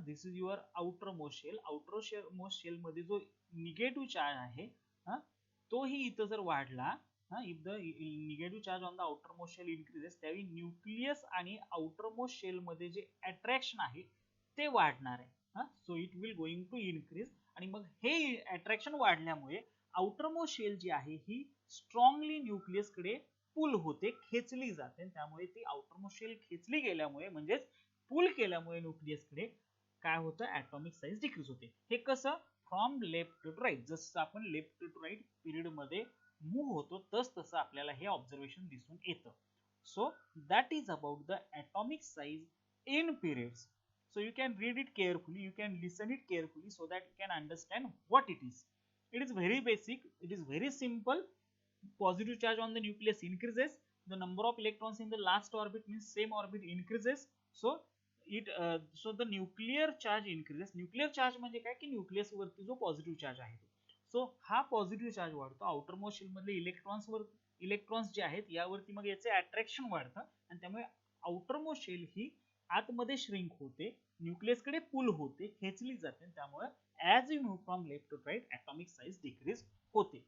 this is your outermost shell, outermost shell मध्ये जो निगेटिव्ह चार्ज आहे तोही इथं जर वाढला, if the negative charge on the outermost shell increases, त्यावेळी न्यूक्लियस आणि आउटरमोस्ट शेल मध्ये जे अट्रॅक्शन आहे ते वाढणार आहे. So it will going to increase आणि मग हे अट्रॅक्शन वाढल्यामुळे आउटरमोस्ट शेल जी आहे ही स्ट्रॉंगली न्यूक्लियस कडे पुल होते, खेचली जाते. त्यामुळे ती आउटरमोस्ट शेल खेचली गेल्यामुळे म्हणजेच पुल केल्यामुळे न्यूक्लियस कडे काय होतं, ॲटॉमिक साईज डिक्रीज होते. हे कसं? From left to right. जसं आपण लेफ्ट टू राईट पिरियड मध्ये मूव्ह होतो तसं आपल्याला हे ऑब्झर्वेशन दिसून येतं. So that is about the atomic size in periods. So you can read it carefully, you can listen it carefully so that you can understand what it is. It is very basic, it is very simple. Positive charge on the nucleus increases, the number of electrons in the last orbit means same orbit increases. So so the nuclear charge increases. Nuclear charge म्हणजे काय की nucleus वरती जो positive charge आहे so हा positive charge वाढतो. Outermost shell मधले electrons जे आहेत यावरती मग याचे अट्रॅक्शन वाढतं आणि त्यामुळे आउटरमोस्ट शेल ही आतमध्ये श्रिंक होते, न्यूक्लियस कडे पुल होते, खेचली जाते. त्यामुळे as you move from left to right atomic size decrease होते.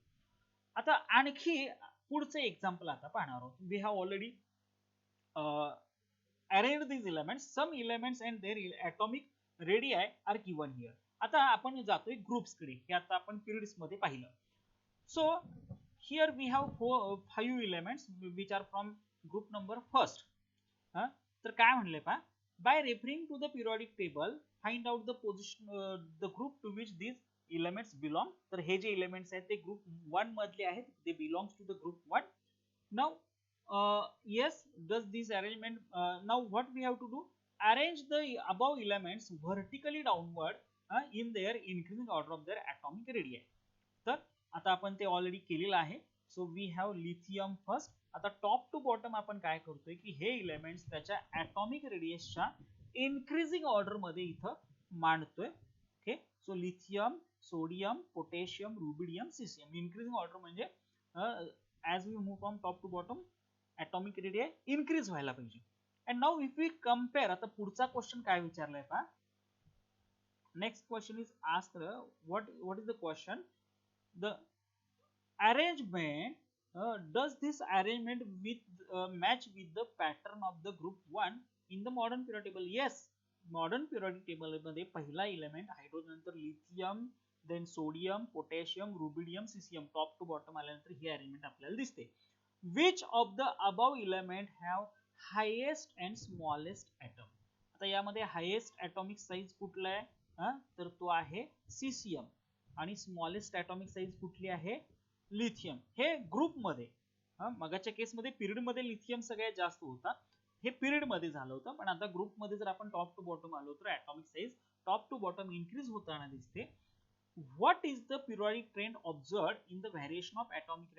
आता आणखी पुढचे एक्झाम्पल आता पाहणार आहोत. We have already arrange these elements, some elements and their atomic radii are given here. आता आपण जातोय ग्रुप्स कडे. हे आता आपण पिरियड्स मध्ये पाहिलं. So here we have 5 elements which are from group number first. तर काय म्हणले पहा, by referring to the periodic table find out the position the group to which this elements belong. तर हे जे एलिमेंट्स आहेत ते ग्रुप 1 मधले आहेत, they belongs to the group 1. Now yes, does this arrangement now what we have to do, arrange the above elements vertically downward in their increasing order of their atomic radii. तर आता आपण ते already केलेलं आहे. So we have lithium first. आता top to bottom आपण काय करतोय की हे एलिमेंट्स त्याच्या ॲटॉमिक रेडियसच्या इन्क्रीजिंग ऑर्डर मध्ये इथं मांडतोय. Okay, so lithium, sodium, potassium, rubidium, caesium. Increasing order म्हणजे as we move from top to bottom atomic radii increase व्हायला पाहिजे. And now if we compare, आता पुढचा क्वेश्चन काय विचारलाय पहा. Next question is asked, what is the question? The arrangement does this arrangement match with the pattern of the group 1 in the modern periodic table? Yes, modern periodic table मध्ये पहिला element hydrogen नंतर lithium, then sodium, potassium, rubidium, caesium top to bottom आल्यानंतर ही arrangement आपल्याला दिसते. Which of the above element have highest and smallest atom? आता यामध्ये highest atomic size कुठला आहे? तर तो आहे सीसियम. आणि स्मॉलेस्ट atomic साइज कुठली आहे? लिथियम. हे ग्रुप मध्ये, मगाच्या केस मध्ये पिरियड मध्ये लिथियम सगळ्यात जास्त होता, हे पिरियड मध्ये झालं होतं. पण आता ग्रुप मध्ये जर आपण टॉप टू बॉटम आलो तर atomic size top to bottom increase होताना दिसते. What is the periodic trend observed in the variation of atomic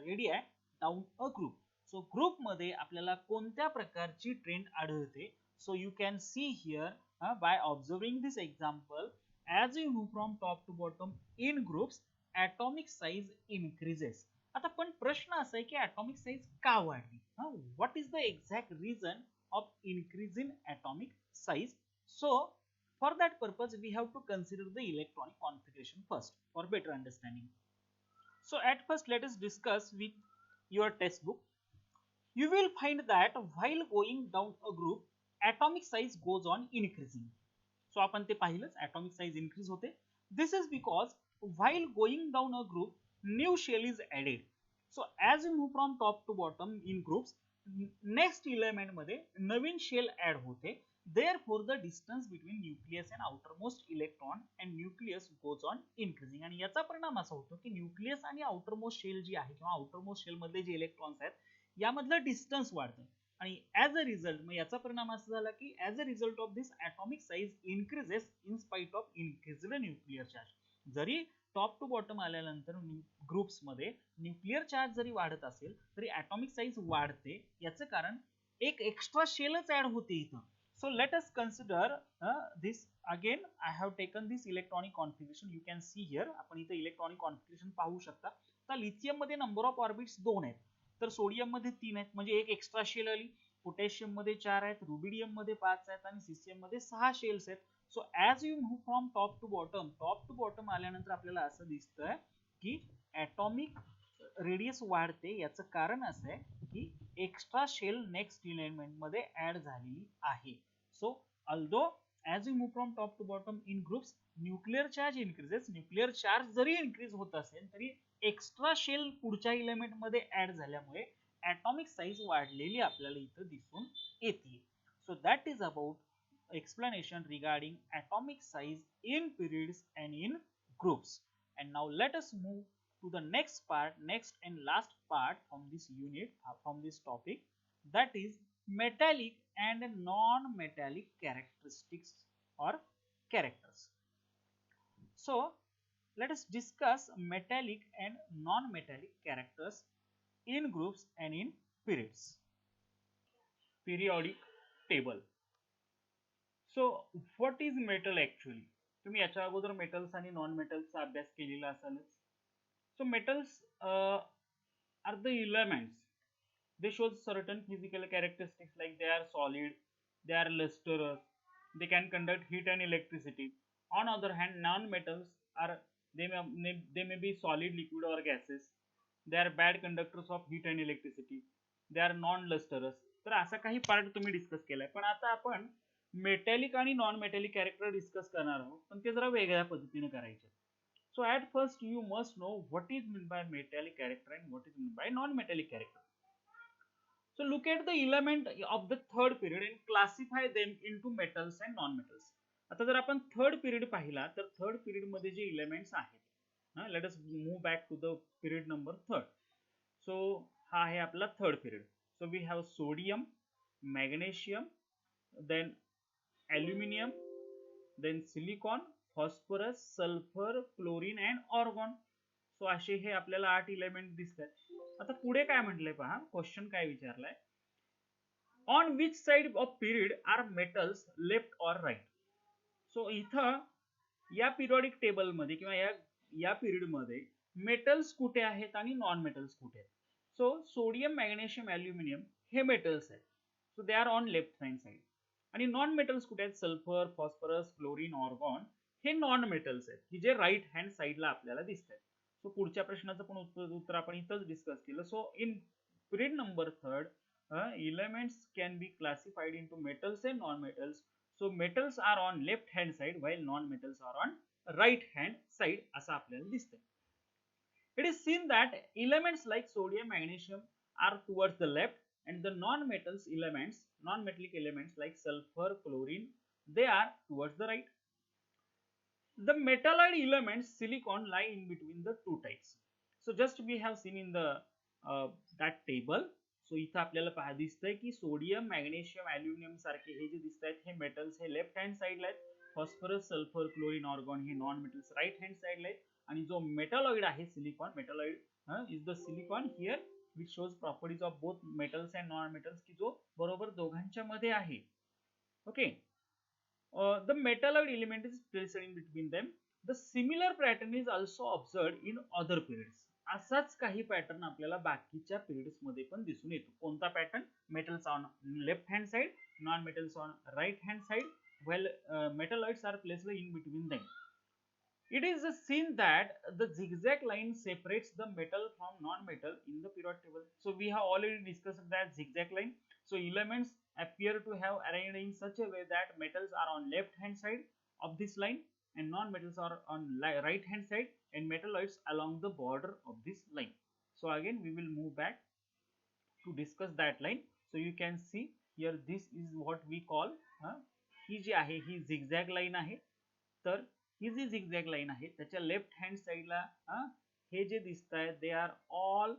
radii down a group? So group मध्ये आपल्याला कोणत्या प्रकारची ट्रेंड आढळते? So you can see here by observing this example, as you move from top to bottom in groups, atomic size increases. आता पण प्रश्न असा आहे की atomic size का वाढली? What is the exact reason of increase in atomic size? So for that purpose we have to consider the electronic configuration first for better understanding. So at first let us discuss with your textbook. You will find that while going down a group, atomic size goes on increasing. So आपण ते पाहिलंच, atomic size increase होते. This is because while going down a group, new shell is added. So as you move from top to bottom in groups, next element मध्ये नवीन shell add होते. Therefore the distance between nucleus and outermost electron and nucleus goes on increasing. आणि याचा परिणाम असा होतो की nucleus आणि outermost shell जी आहे किंवा outermost shell मधले जे इलेक्ट्रॉन्स आहेत यामधलं डिस्टन्स वाढतं. आणि ॲज अ रिझल्ट मग याचा परिणाम असा झाला की as a result of this atomic size increases in spite of increased nuclear charge. जरी टॉप टू बॉटम आल्यानंतर ग्रुप्स मध्ये न्यूक्लिअर चार्ज जरी वाढत असेल तरी ॲटॉमिक साइज वाढते. याचं कारण एक एक्स्ट्रा शेलच ऍड होते इथं. So let us consider this again. I have taken this electronic configuration. You can see here. आपण इथे इलेक्ट्रॉनिक कॉन्फिगरेशन पाहू शकता. तर लिथियम मध्ये नंबर ऑफ ऑर्बिट्स 2 आहेत, तर सोडियम मध्ये 3 आहेत, म्हणजे एक एक्स्ट्रा शेल आली. पोटॅशियम मध्ये 4 आहेत, रुबिडियम मध्ये 5 आहेत आणि सीसियम मध्ये 6 शेल्स आहेत. So as you move from top to bottom आल्यानंतर आपल्याला असं दिसतंय की ॲटॉमिक रेडियस वाढते. याचं कारण असं आहे की एक्स्ट्रा शेल नेक्स्ट एलिमेंट मध्ये ऍड झालेली आहे. So although as we move from top to bottom in groups, nuclear charge increases. nuclear charge जरी increase होत असेल तरी एक्स्ट्रा शेल पुढच्या एलिमेंट मध्ये ऍड झाल्यामुळे atomic size वाढलेली आपल्याला इथं दिसून येते. So that is about explanation regarding atomic size in periods and in groups. And now let us move to the next and last part from this unit, from this topic, that is metallic and non-metallic characteristics or characters. So let us discuss metallic and non-metallic characters in groups and in periods. Periodic table. So what is metal actually? तुम्ही याच्या अगोदर metals आणि non मेटल्सचा अभ्यास केलेला असालच. So metals are the elements. They show certain physical characteristics like they are solid, they are lustrous, they can conduct heat and electricity. On other hand, non-metals are they may be solid, liquid or gases. They are bad conductors of heat and electricity. They are non-lustrous. तर असा काही part तुम्ही discuss केलाय. पण आता आपण metallic आणि non metallic character discuss करणार आहोत, पण ते जरा वेगळ्या पद्धतीने करायचे. So at first you must know what is meant by metallic character and what is meant by non-metallic character. So look at the element of the third period and classify them into metals and non-metals. आता जर आपण third period पाहिला तर third period मध्ये जे elements आहेत, let us move back to the period number third. So हा आहे आपला third period. So we have sodium, magnesium, then aluminium, then silicon, phosphorus, sulphur, chlorine and argon. So असे हे आपल्याला 8 एलिमेंट दिसतात. आता पुढे काय म्हटलंय पहा, क्वेश्चन काय विचारलाय, on which side of period are metals left or right. So इथं या पिरियडिक टेबल मध्ये किंवा या पिरियड मध्ये मेटल्स कुठे आहेत आणि नॉन मेटल्स कुठे आहेत. सो सोडियम, मॅग्नेशियम, ॲल्युमिनियम हे मेटल्स आहेत. So they are on left hand side. आणि नॉन मेटल्स कुठे आहेत, सल्फर, फॉस्फरस, क्लोरीन, ऑर्गॉन हे नॉन मेटल्स आहेत की जे राईट हँड साइडला आपल्याला दिसतात. सो पुढच्या प्रश्नाचं पण उत्तर आपण इथंच डिस्कस केलं. So in period number third, elements can be classified into metals and non-metals. So metals are on left hand side while non-metals are on right hand side असं आपल्याला दिसतंय. It is seen that elements like sodium, magnesium are towards the left and the non-metallic elements like sulfur, chlorine, they are towards the right. The metalloid elements silicon lie in between the two types. So just we have seen in the that table. So इथं आपल्याला पहा दिसतंय की sodium, magnesium, aluminium सारखे हे जे दिसत आहेत हे मेटल्स हे लेफ्ट हँड साइडला आहेत. फॉस्फरस, सल्फर, क्लोरीन, ऑर्गॉन हे नॉन मेटल्स राईट हँड साइडला आहेत. आणि जो मेटलॉइड आहे silicon, metalloid is the silicon here which shows properties of both metals and non metals की जो बरोबर दोघांच्या मध्ये आहे. Okay. The metalloid element is placed in between them. The similar pattern is also observed in other periods. असाच काही pattern आपल्याला बाकीच्या पिरियड्स मध्ये पण दिसून येतो. कोणता pattern? Metals on left hand side, non metals on right hand side, while metalloids are placed in between them. It is seen that the zigzag line separates the metal from non-metal in the periodic table. So we have already discussed that zigzag line. So elements appear to have arranged in such a way that metals are on left hand side of this line and non-metals are on right hand side and metalloids along the border of this line. So again we will move back to discuss that line. So you can see here this is what we call ही जी आहे ही zigzag line आहे. तर ही जी zigzag line आहे त्याच्या left hand साइडला हे जे दिसत आहे they are all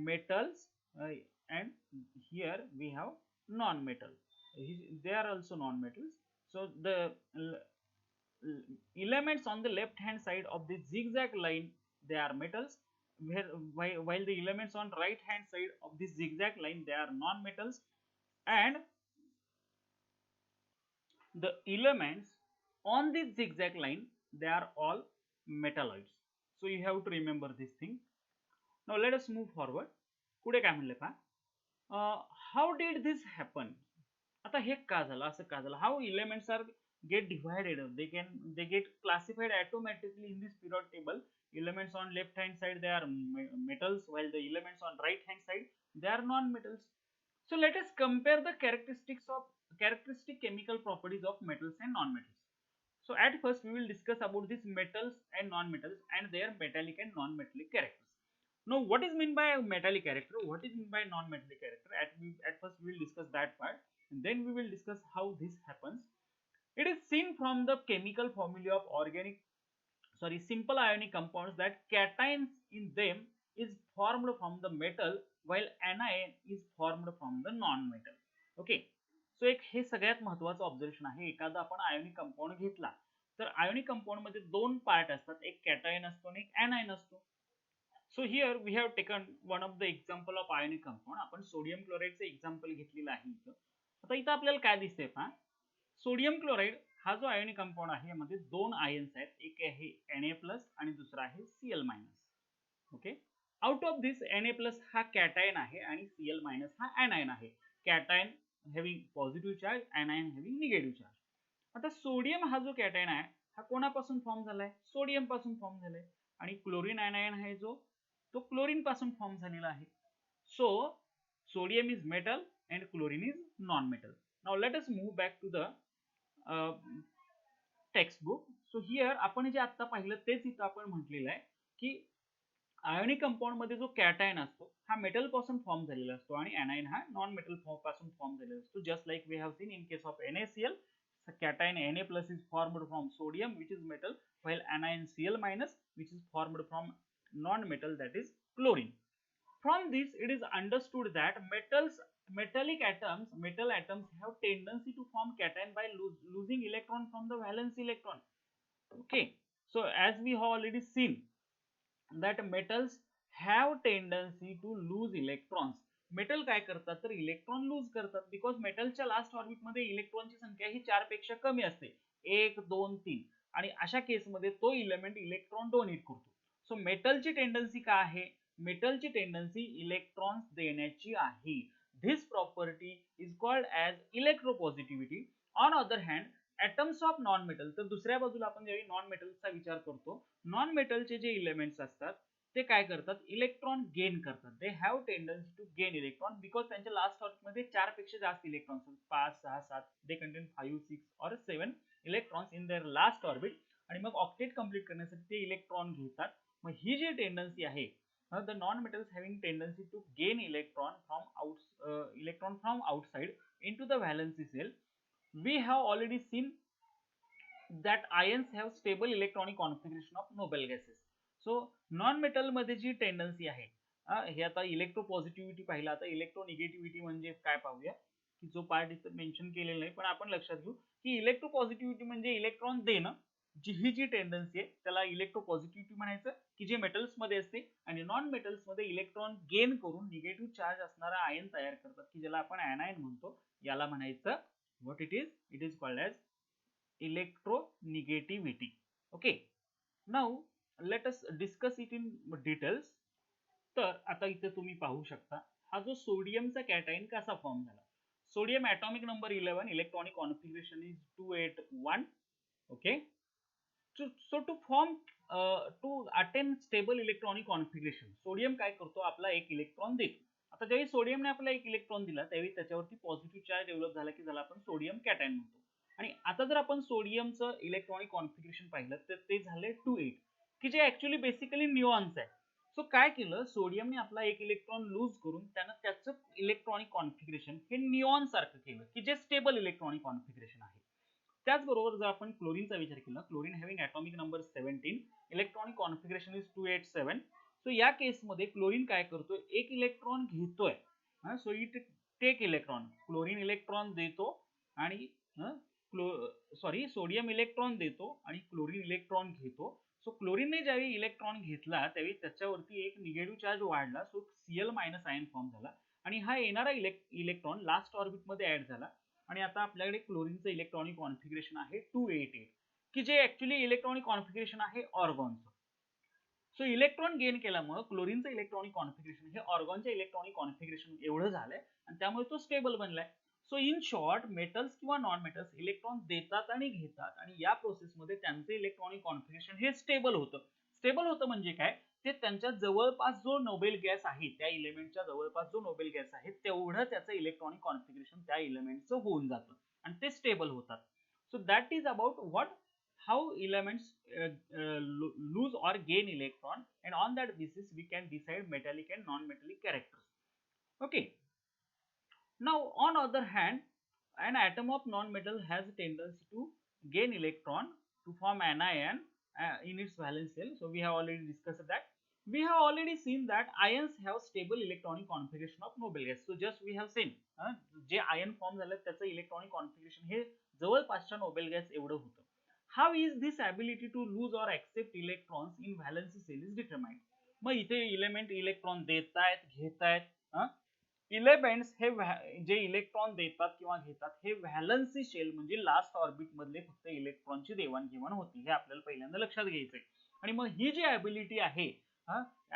metals and here we have non-metal. They are also non-metals. So the elements on the left hand side of the zigzag line they are metals, while the elements on right hand side of this zigzag line they are non-metals, and the elements on this zigzag line they are all metalloids. So you have to remember this thing. Now let us move forward. पुढे काय म्हणले पहा, how did this happen? आता हे का झालं, असं का झालं? How elements are get divided? They get classified automatically in this periodic table. Elements on left hand side they are metals, while the elements on right hand side they are non-metals. So let us compare the characteristic chemical properties of metals and non-metals. So at first we will discuss about these metals and non-metals and their metallic and non-metallic characters. Now what is meant by metallic character, what is meant by non-metallic character? At first we will discuss that part and then we will discuss how this happens. It is seen from the chemical formula of simple ionic compounds that cations in them is formed from the metal while anion is formed from the non-metal. Okay. So एक हे सगळ्यात महत्त्वाचं observation आहे. एखादा आपण ionic compound घेतला तर ionic compound मध्ये दोन पार्ट असतात, एक कॅटायन असतो आणि एक anion असतो. So here we have taken one of the example of ionic compound. आपण सोडियम क्लोराइडचं एक्झाम्पल घेतलेलं आहे इथं. आता इथं आपल्याला काय दिसतंय पहा, सोडियम क्लोराइड हा जो आयोनिक कंपाऊंड आहे यामध्ये दोन आयन्स आहेत, एक आहे Na+ आणि दुसरा आहे Cl-. Okay. Out of this Na+ हा कॅटायन आहे आणि Cl- हा anion आहे. Cation having positive charge, anion having negative charge. आता सोडियम हा जो कॅटायन आहे हा कोणापासून फॉर्म झालाय? सोडियम पासून फॉर्म झालाय. आणि क्लोरीन anion आहे जो तो क्लोरीन पासून फॉर्म झालेला आहे. So sodium is metal and chlorine is non-metal. Now let us move back to the textbook. So here आपण जे आता पाहिलं तेच इथं आपण म्हटलेलं आहे की आयोनिक कंपाऊंड मध्ये जो कॅटायन असतो हा मेटल पासून फॉर्म झालेला असतो आणि anion हा नॉन मेटल पासून फॉर्म झालेला असतो. Just like we have seen in case of NaCl, cation Na+ is formed from sodium which is metal, while anion Cl- which is formed from non-metal that is chlorine. From this it is understood that metal atoms have tendency to form cation by losing electron from the valence electron. Okay, so as we have already seen that metals have tendency to lose electrons. Metal काय करतात तर electron lose करतात, because मेटलच्या last orbit मध्ये इलेक्ट्रॉनची संख्या ही 4 पेक्षा कमी असते, 1 2 3, आणि अशा केस मध्ये तो इलेमेंट इलेक्ट्रॉन डोनेट करतो. सो मेटलची टेंडन्सी काय आहे? मेटलची टेंडन्सी इलेक्ट्रॉन्स देण्याची आहे. This property is called as electropositivity. On other hand atoms of non-metal, तर दुसऱ्या बाजूला आपण ज्यावेळी नॉन मेटलचा विचार करतो, नॉन मेटलचे जे इलेमेंट्स असतात ते काय करतात, इलेक्ट्रॉन गेन करतात. They have tendency to gain electron because त्यांच्या लास्ट ऑर्बिट मध्ये 4 पेक्षा जास्त इलेक्ट्रॉन्स, 5, 6, 7, दे कंटेन 5, 6 और 7 electrons in their last orbit, आणि मग ऑक्टेट कंप्लीट करण्यासाठी ते इलेक्ट्रॉन घेतात. मग ही जी टेंडन्सी आहे, the non-metals having tendency to gain electron from outside into the valency shell, we have already seen that ions have stable electronic configuration of noble gases. So non-metal मध्ये जी tendency आहे, हे आता इलेक्ट्रोपॉझिटिव्हिटी पाहिलं. आता इलेक्ट्रोनिगेटिव्हिटी म्हणजे काय पाहूया, की जो पार्ट इथं मेन्शन केलेला नाही, पण आपण लक्षात घेऊ की इलेक्ट्रोपॉझिटिव्हिटी म्हणजे इलेक्ट्रॉन देणं, ही जी टेंडन्सी आहे त्याला इलेक्ट्रोपॉझिटिव्हिटी म्हणायचं, की जे मेटल्स मध्ये असते, आणि नॉन मेटल्स मध्ये इलेक्ट्रॉन गेन करून निगेटिव्ह चार्ज असणारा आयन तयार करतात, की ज्याला आपण ऍनायन म्हणतो. याला म्हणायचं what it is called as electronegativity. Okay, now let us discuss it in details. तर आता इथे तुम्ही पाहू शकता, हा जो सोडियमचा कॅटायन कसा फॉर्म झाला. Sodium atomic number 11, electronic configuration is 281. Okay, so to form to attain stable electronic configuration, sodium काय करतो, आपला एक इलेक्ट्रॉन देतो. आता ज्यावेळी सोडियमने आपला एक इलेक्ट्रॉन दिला त्यावेळी त्याच्यावरती पॉझिटिव्ह चार्ज डेव्हलप झाला, की ज्याला आपण सोडियम कॅटायन म्हणतो. आणि आता जर आपण सोडियमचं इलेक्ट्रॉनिक कॉन्फिगरेशन पाहिलं तर ते झाले 28, की जे ऍक्च्युअली बेसिकली न्यूऑन्स आहे. सो काय केलं, सोडियमने आपला एक इलेक्ट्रॉन लूज करून त्यानं त्याचं इलेक्ट्रॉनिक कॉन्फिगरेशन हे निऑन सारखं केलं, की जे स्टेबल इलेक्ट्रॉनिक कॉन्फिगरेशन आहे. त्याचबरोबर जर आपण क्लोरीनचा विचार केला, chlorine having atomic number 17, electronic configuration is 287. So या केसमध्ये क्लोरीन काय करतोय, एक इलेक्ट्रॉन घेतोय. So it take electron, chlorine electron देतो आणि सोडियम इलेक्ट्रॉन देतो आणि क्लोरीन इलेक्ट्रॉन घेतो. सो क्लोरीनने ज्यावेळी इलेक्ट्रॉन घेतला त्यावेळी त्याच्यावरती एक निगेटिव्ह चार्ज वाढला, सो Cl- आयन फॉर्म झाला, आणि हा येणारा इलेक्ट्रॉन लास्ट ऑर्बिट मध्ये ऍड झाला, आणि आता आपल्याकडे क्लोरीनचं इलेक्ट्रॉनिक कॉन्फिगरेशन आहे 288, की जे ऍक्च्युअली इलेक्ट्रॉनिक कॉन्फिगरेशन आहे ऑर्गॉनचं. सो इलेक्ट्रॉन गेन केल्यामुळे क्लोरीनचं इलेक्ट्रॉनिक कॉन्फिगरेशन हे ऑर्गॉनच्या इलेक्ट्रॉनिक कॉन्फिगरेशन एवढं झालंय, आणि त्यामुळे तो स्टेबल बनलाय. सो इन शॉर्ट, मेटल्स किंवा नॉन मेटल्स इलेक्ट्रॉन देतात आणि घेतात, आणि या प्रोसेसमध्ये त्यांचे इलेक्ट्रॉनिक कॉन्फिगरेशन हे स्टेबल होतं. स्टेबल होतं म्हणजे काय, ते त्यांच्या जवळपास जो नोबेल गॅस आहे, त्या इलेमेंटच्या जवळपास जो नोबेल गॅस आहे तेवढं त्याचं इलेक्ट्रॉनिक कॉन्फिगरेशन त्या इलेमेंटचं होऊन जातं, आणि ते स्टेबल होतात. So that is about what how elements lose or gain electron, and on that basis we can decide metallic and non-metallic characters. Okay, now on other hand, an atom of non-metal has a tendency to gain electron to form anion in its valence shell. So we have already discussed that. We have already seen that ions have stable electronic configuration of noble gas. So just we have seen जे ion form झालं त्याचं electronic configuration हे जवळपासच्या Nobel gas एवढं होतं. How is this ability to lose or accept electrons in valence shell is determined? मग इथे element electron देतायत घेतायत. Elements हे जे इलेक्ट्रॉन देतात किंवा घेतात हे व्हॅलन्सी शेल म्हणजे लास्ट ऑर्बिट मधले फक्त इलेक्ट्रॉनची देवाणघेवाण होती, हे आपल्याला पहिल्यांदा लक्षात घ्यायचंय. आणि मग ही जी ऍबिलिटी आहे,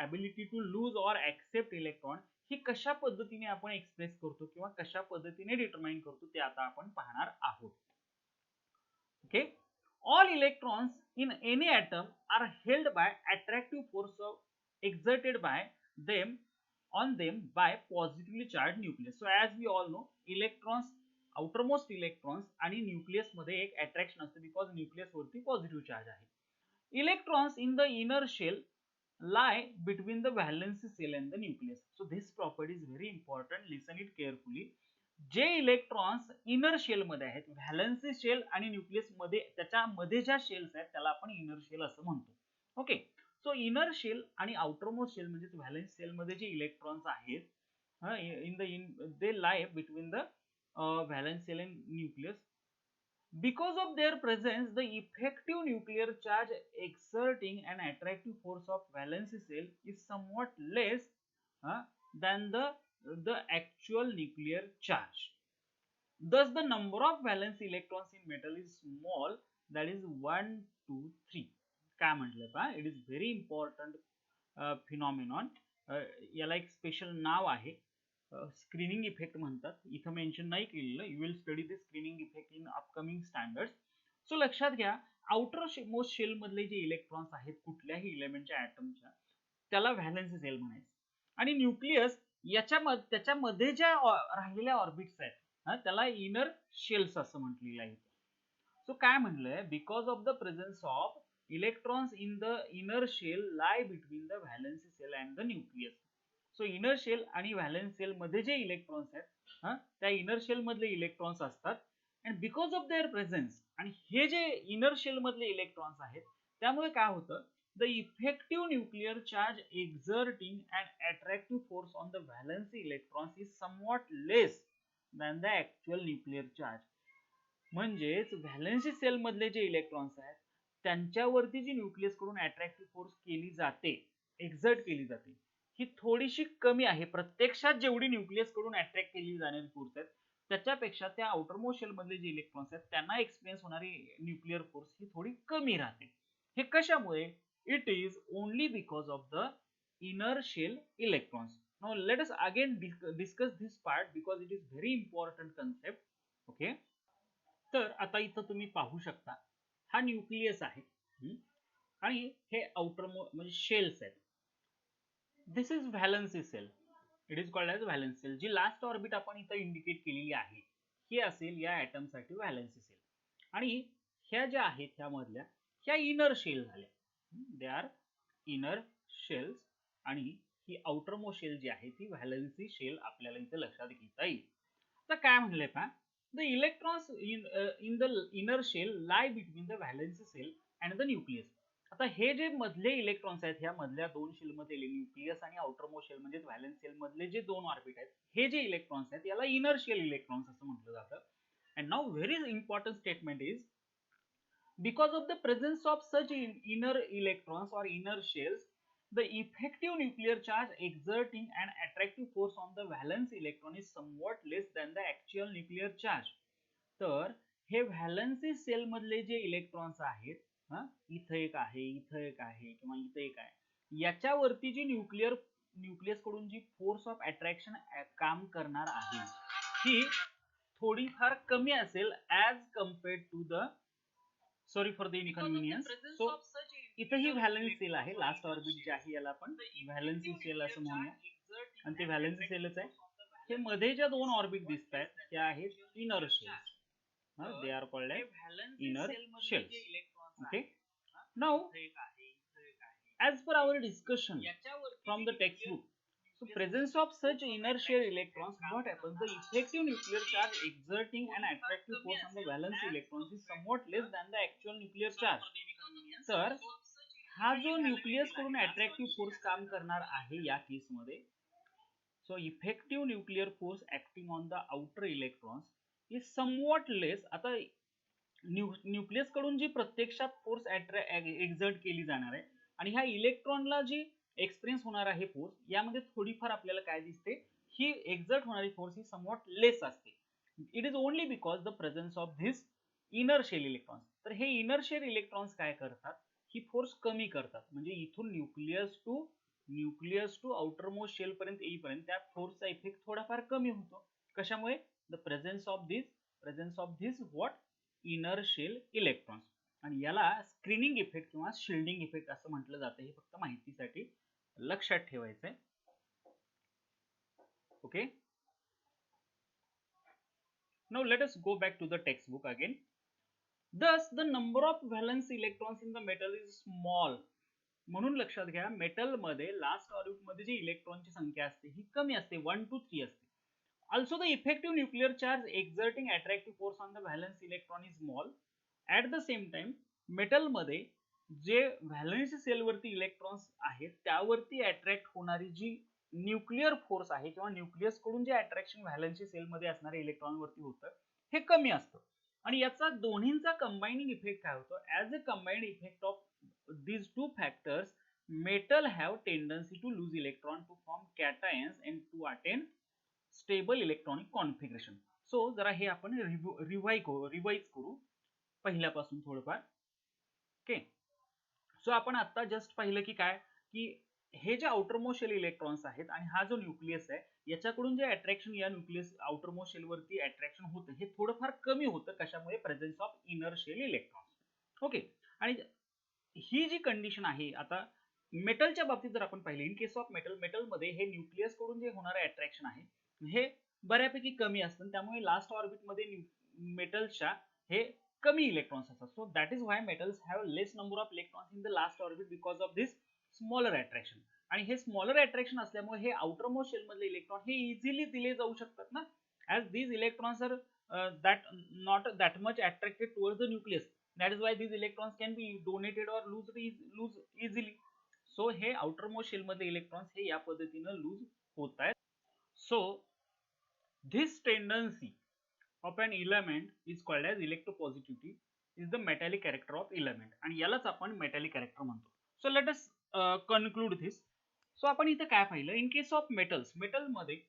ability to lose or accept electron, ही कशा पद्धतीने आपण एक्सप्रेस करतो किंवा कशा पद्धतीने डिटरमाइन करतो ते आता आपण पाहणार आहोत. Okay, all electrons in any atom are held by attractive force exerted by them on them by positively charged nucleus. So as we all know, electrons, outermost electrons आणि nucleus मध्ये एक attraction असते because nucleus वरती positive charge आहे. Electrons in the inner shell lie between the valence shell and the nucleus. So this property is very important, listen it carefully. जे electrons inner shell मध्ये आहेत, valency shell आणि nucleus मध्ये, त्याच्यामध्ये ज्या shells आहेत त्याला आपण इनर शेल असं म्हणतो. ओके, सो इनर शेल आणि आउटरमोस्ट शेल म्हणजे व्हॅलन्स शेल मध्ये जे इलेक्ट्रॉन्स आहेत, दे lie between the valence shell and nucleus. Because of their presence, the effective nuclear charge exerting an attractive force of valence shell is somewhat less than the actual nuclear charge. Thus, the number of valence electrons in metal is small, that is 1, 2, 3. काय म्हटलं पहा, it is very important phenomenon. याला एक special नाव आहे, screening effect म्हणतात. इथं mention नाही केलेलं, you will study this screening effect in upcoming standard. So लक्षात घ्या, आउटर मोस्ट शेल मधले जे इलेक्ट्रॉन्स आहेत कुठल्याही इलेमेंटच्या ऍटमच्या, त्याला व्हॅलेन्सी सेल म्हणायचं. आणि न्यूक्लियस त्याच्यामध्ये ज्या राहिलेल्या ऑर्बिट्स आहेत त्याला इनर शेल्स असं म्हटलेलं आहे. सो काय म्हणलंय, because of the presence of electrons in the inner shell lie between the valency shell and the nucleus. So inner shell आणि व्हॅलेन्स सेल मध्ये जे इलेक्ट्रॉन्स आहेत त्या इनर शेल मधले इलेक्ट्रॉन्स असतात. And because of their presence, आणि हे जे इनर शेल मधले इलेक्ट्रॉन्स आहेत त्यामुळे काय होतं, the effective nuclear charge exerting an attractive force on the valence electrons is somewhat less than the actual nuclear charge. म्हणजेच व्हॅलेन्सी सेल मधले जे इलेक्ट्रॉन्स आहेत त्यांच्यावरती जी न्यूक्लियस कडून अट्रॅक्टिव्ह फोर्स केली जाते, एक्झर्ट केली जाते, ही थोडीशी कमी आहे. प्रत्यक्षात जेवढी न्यूक्लियस कडून अट्रॅक्ट केली जाणारी फोर्स आहेत त्याच्यापेक्षा त्या आउटरमोस्ट शेल मधले जे इलेक्ट्रॉन्स आहेत त्यांना एक्सपिरियन्स होणारी न्यूक्लिअर फोर्स ही थोडी कमी राहते. हे कशामुळे? It is only because of the inner shell electrons. Now let us again discuss this part because it is very important concept. Okay. तर आता इथं तुम्ही पाहू शकता हा न्यूक्लियस आहे आणि हे आउटर म्हणजे शेल्स आहेत. This is valency shell. It is called as valency shell. जी लास्ट ऑर्बिट आपण इथं इंडिकेट केलेली आहे ही असेल या ॲटम साठी व्हॅलेन्सी सेल. आणि ह्या ज्या आहेत ह्या मधल्या ह्या इनर शेल झाल्या. They our inner shells. आणि ही आउटरमोस्ट शेल जी आहे ती व्हॅलेन्सी शेल आपल्याला इथे लक्षात घेता येईल. तर काय म्हणले पहा, the electrons in the inner shell lie between the valency shell and the nucleus. आता हे जे मधले इलेक्ट्रॉन्स आहेत ह्या मधल्या दोन शेल मध्ये न्यूक्लियस आणि आउटरमोस्ट शेल म्हणजे व्हॅलेन्स सेल मधले जे दोन ऑर्बिट आहेत हे जे इलेक्ट्रॉन्स आहेत याला इनर शेल इलेक्ट्रॉन्स असं म्हटलं जातं. And now very important statement is, because of the presence of such inner electrons or inner shells, the effective nuclear charge exerting an attractive force on the valence electron is somewhat less than the actual nuclear charge. तर हे valency sale मधले जे electrons आहेत इथं एक आहे, इथं एक आहे किंवा इथं एक आहे, याच्यावरती जी न्यूक्लियस कडून जी फोर्स ऑफ अट्रॅक्शन काम करणार आहे ही थोडीफार कमी असेल as compared to the, sorry for the inconvenience. So इथं ही व्हॅलेन्सी सेल आहे. लास्ट ऑर्बिट जी आहे याला आपण व्हॅलेन्सी सेल असं म्हणूया आणि ते व्हॅलेन्सी सेलच आहे. हे मध्ये ज्या दोन ऑर्बिट दिसत आहेत त्या आहेत inner shells. They are called as inner shells. Okay. Now as per our discussion from the textbook, so presence of such inner shell electrons, what happens, the effective nuclear charge exerting an attractive force on the valence electrons is somewhat less than the actual nuclear charge. तर हा जो nucleus कडून attractive force काम करणार आहे या case मध्ये, so effective nuclear force acting on the outer electrons is somewhat less. आता न्यूक्लियस कडून जी प्रत्यक्षात फोर्स एक्झर्ट केली जाणार आहे आणि ह्या इलेक्ट्रॉनला जी एक्सपिरियन्स होणार आहे फोर्स यामध्ये थोडीफार आपल्याला काय दिसते, ही एक्झर्ट होणारी फोर्स ही समवॉट लेस असते. It is only because the presence of this inner shell electrons. तर हे इनर शेल इलेक्ट्रॉन्स काय करतात, ही फोर्स कमी करतात. म्हणजे इथून न्यूक्लियस टू आउटरमोस्ट शेल पर्यंत येईपर्यंत त्या फोर्सचा इफेक्ट थोडाफार कमी होतो. कशामुळे? The presence of this what inner shell electrons. आणि याला स्क्रीनिंग इफेक्ट किंवा शिल्डिंग इफेक्ट असं म्हटलं जातं. हे फक्त माहितीसाठी लक्षात ठेवायचंय. Okay. Now let us go back to the textbook again. Thus the number of valence electrons in the metal is small. म्हणून लक्षात घ्या, मेटल मध्ये लास्ट ऑर्बिट मध्ये जी इलेक्ट्रॉनची संख्या असते ही कमी असते, 1 to 3 असते. Also the effective nuclear charge exerting attractive force on the valence electron is small. At the same time metal मध्ये जे व्हॅलेन्सी सेल वरती इलेक्ट्रॉन्स आहेत त्यावरती अट्रॅक्ट होणारी जी न्यूक्लिअर फोर्स आहे किंवा न्यूक्लियस कडून जे अट्रॅक्शन व्हॅलेन्सी सेल मध्ये असणाऱ्या इलेक्ट्रॉन वरती होतं हे कमी असतं. आणि याचा दोन्हींचा कंबाइनिंग इफेक्ट काय होतो, as a combined effect of these two factors, metal have tendency to lose electron to form cations and to attain stable electronic configuration. So जरा हे आपण रिवाइज करू पहिल्यापासून थोडंफार. ओके. सो आपण आता जस्ट पाहिलं की काय, की हे जे आउटरमोस्ट शेल इलेक्ट्रॉन्स आहेत आणि हा जो न्यूक्लियस आहे याच्याकडून जे अट्रॅक्शन या न्यूक्लियस आउटरमोस्ट शेल वरती अट्रॅक्शन होतं हे थोडंफार कमी होतं. कशामुळे? Presence of inner shell electrons. Okay. आणि ही जी कंडिशन आहे, आता मेटलच्या बाबतीत जर आपण पाहिले, इन केस ऑफ मेटलमध्ये हे न्यूक्लियस कडून जे होणारे अट्रॅक्शन आहे हे बऱ्यापैकी कमी असतं, त्यामुळे लास्ट ऑर्बिटमध्ये मेटल्सच्या हे कमी इलेक्ट्रॉन्स असतात. So that is why metals have less number of electrons in the last orbit because of this smaller attraction. आणि हे स्मॉलर अट्रॅक्शन असल्यामुळे हे आउटर मोस्ट शेल मधले इलेक्ट्रॉन हे इझिली दिले जाऊ शकतात ना, as these electrons are that not that much attracted towards the nucleus. That is why these electrons can be donated or lose easily. So हे outermost shell मधले electrons हे या पद्धतीने लूज होत आहेत. So this tendency of an element is called as electropositivity is the metallic character of element आणि यालाच आपण metallic character म्हणतो. So let us conclude this. So आपण इथे काय पाहिलं, in case of metal मध्ये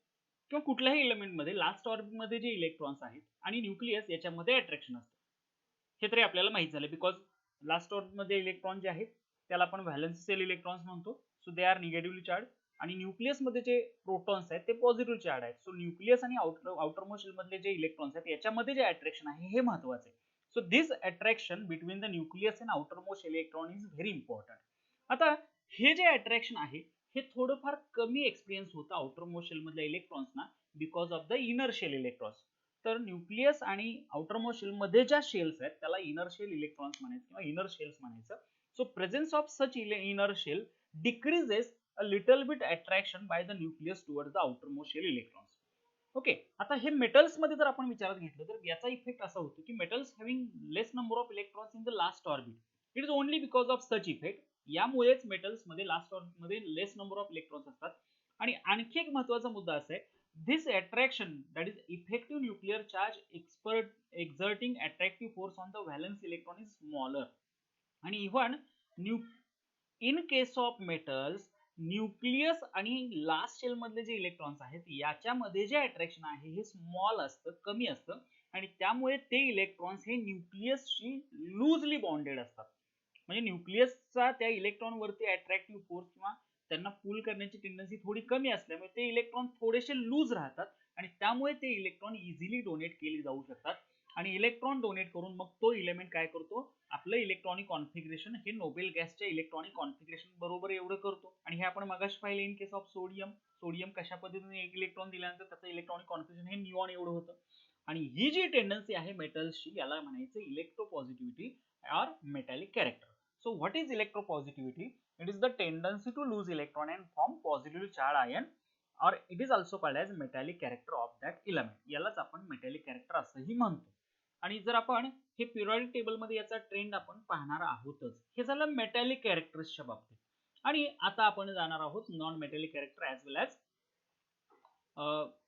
किंवा कुठल्याही एलिमेंट मध्ये लास्ट ऑर्बिट मध्ये जे इलेक्ट्रॉन्स आहेत आणि न्यूक्लियस याच्यामध्ये अट्रॅक्शन असतं, हे तरी आपल्याला माहित झालं. बिकॉज लास्ट ऑर्बिट मध्ये इलेक्ट्रॉन जे आहेत त्याला आपण व्हॅलेन्स सेल इलेक्ट्रॉन्स म्हणतो. So they are negatively charge. आणि न्यूक्लियस मध्ये जे प्रोटॉन्स आहेत ते पॉझिटिव्ह चार्ज आहेत. सो न्यूक्लियस आणि आउटरमोस्ट शेल मधले जे इलेक्ट्रॉन्स आहेत याच्यामध्ये जे अट्रॅक्शन आहे हे महत्वाचे. So this attraction between the nucleus and outermost electron is very important. आता हे जे अट्रॅक्शन आहे हे थोडंफार कमी एक्सपिरियन्स होतं आउटरमोस्ट शेल मधल्या इलेक्ट्रॉन्सना because of the inner shell electrons. तर न्यूक्लियस आणि आउटरमोस्ट शेल मध्ये ज्या शेल्स आहेत त्याला इनर शेल इलेक्ट्रॉन्स म्हणायचं किंवा इनर शेल्स म्हणायचं. So presence of such inner shell decreases a little bit attraction by the nucleus towards the outermost shell electrons. Okay, आता हे मेटल्स मध्ये जर आपण विचारात घेतलं तर याचा इफेक्ट असा होतो की metals having less number of electrons in the last orbit, it is only because of such effect. यामुळेच मेटल्स मध्ये लास्ट ऑर्बिट मध्ये लेस नंबर ऑफ इलेक्ट्रॉन्स असतात. आणि आणखी एक महत्वाचा मुद्दा असा आहे, this attraction, that is effective nuclear charge exerting attractive force on the valence electron is smaller. आणि even in case of metals nucleus आणि लास्ट शेल मधले जे इलेक्ट्रॉन्स आहेत याच्यामध्ये जे अट्रॅक्शन आहे हे स्मॉल असतं, कमी असतं. आणि त्यामुळे ते इलेक्ट्रॉन्स हे न्यूक्लियसशी लूजली बॉन्डेड असतात. म्हणजे न्यूक्लियसचा त्या इलेक्ट्रॉन वरती अट्रॅक्टिव्ह फोर्स किंवा त्यांना पुल करण्याची टेंडन्सी थोडी कमी असल्यामुळे ते इलेक्ट्रॉन थोडेसे लूज राहतात आणि त्यामुळे ते इलेक्ट्रॉन इझिली डोनेट केली जाऊ शकतात. आणि इलेक्ट्रॉन डोनेट करून मग तो इलेमेंट काय करतो, आपलं इलेक्ट्रॉनिक कॉन्फिगरेशन हे नोबेल गॅसच्या इलेक्ट्रॉनिक कॉन्फिगरेशन बरोबर एवढं करतो. आणि हे आपण मगाशी पाहिले इन केस ऑफ सोडियम कशा पद्धतीने एक इलेक्ट्रॉन दिल्यानंतर त्याचं इलेक्ट्रॉनिक कॉन्फिगरेशन हे निऑन एवढं होतं. आणि ही जी टेंडन्सी आहे मेटल्सची याला म्हणायचं electropositivity or metallic character. So what is electropositivity? It is the tendency to lose electron and form positively charged ion, or it is also called as metallic character of that element. यालाच आपण metallic character असंही म्हणतो. आणि जर आपण हे periodic table मध्ये याचा ट्रेंड आपण पाहणार आहोतच. हे झालं मेटॅलिक कॅरेक्टर्सच्या बाबतीत. आणि आता आपण जाणार आहोत नॉन मेटॅलिक कॅरेक्टर ऍज वेल ऍज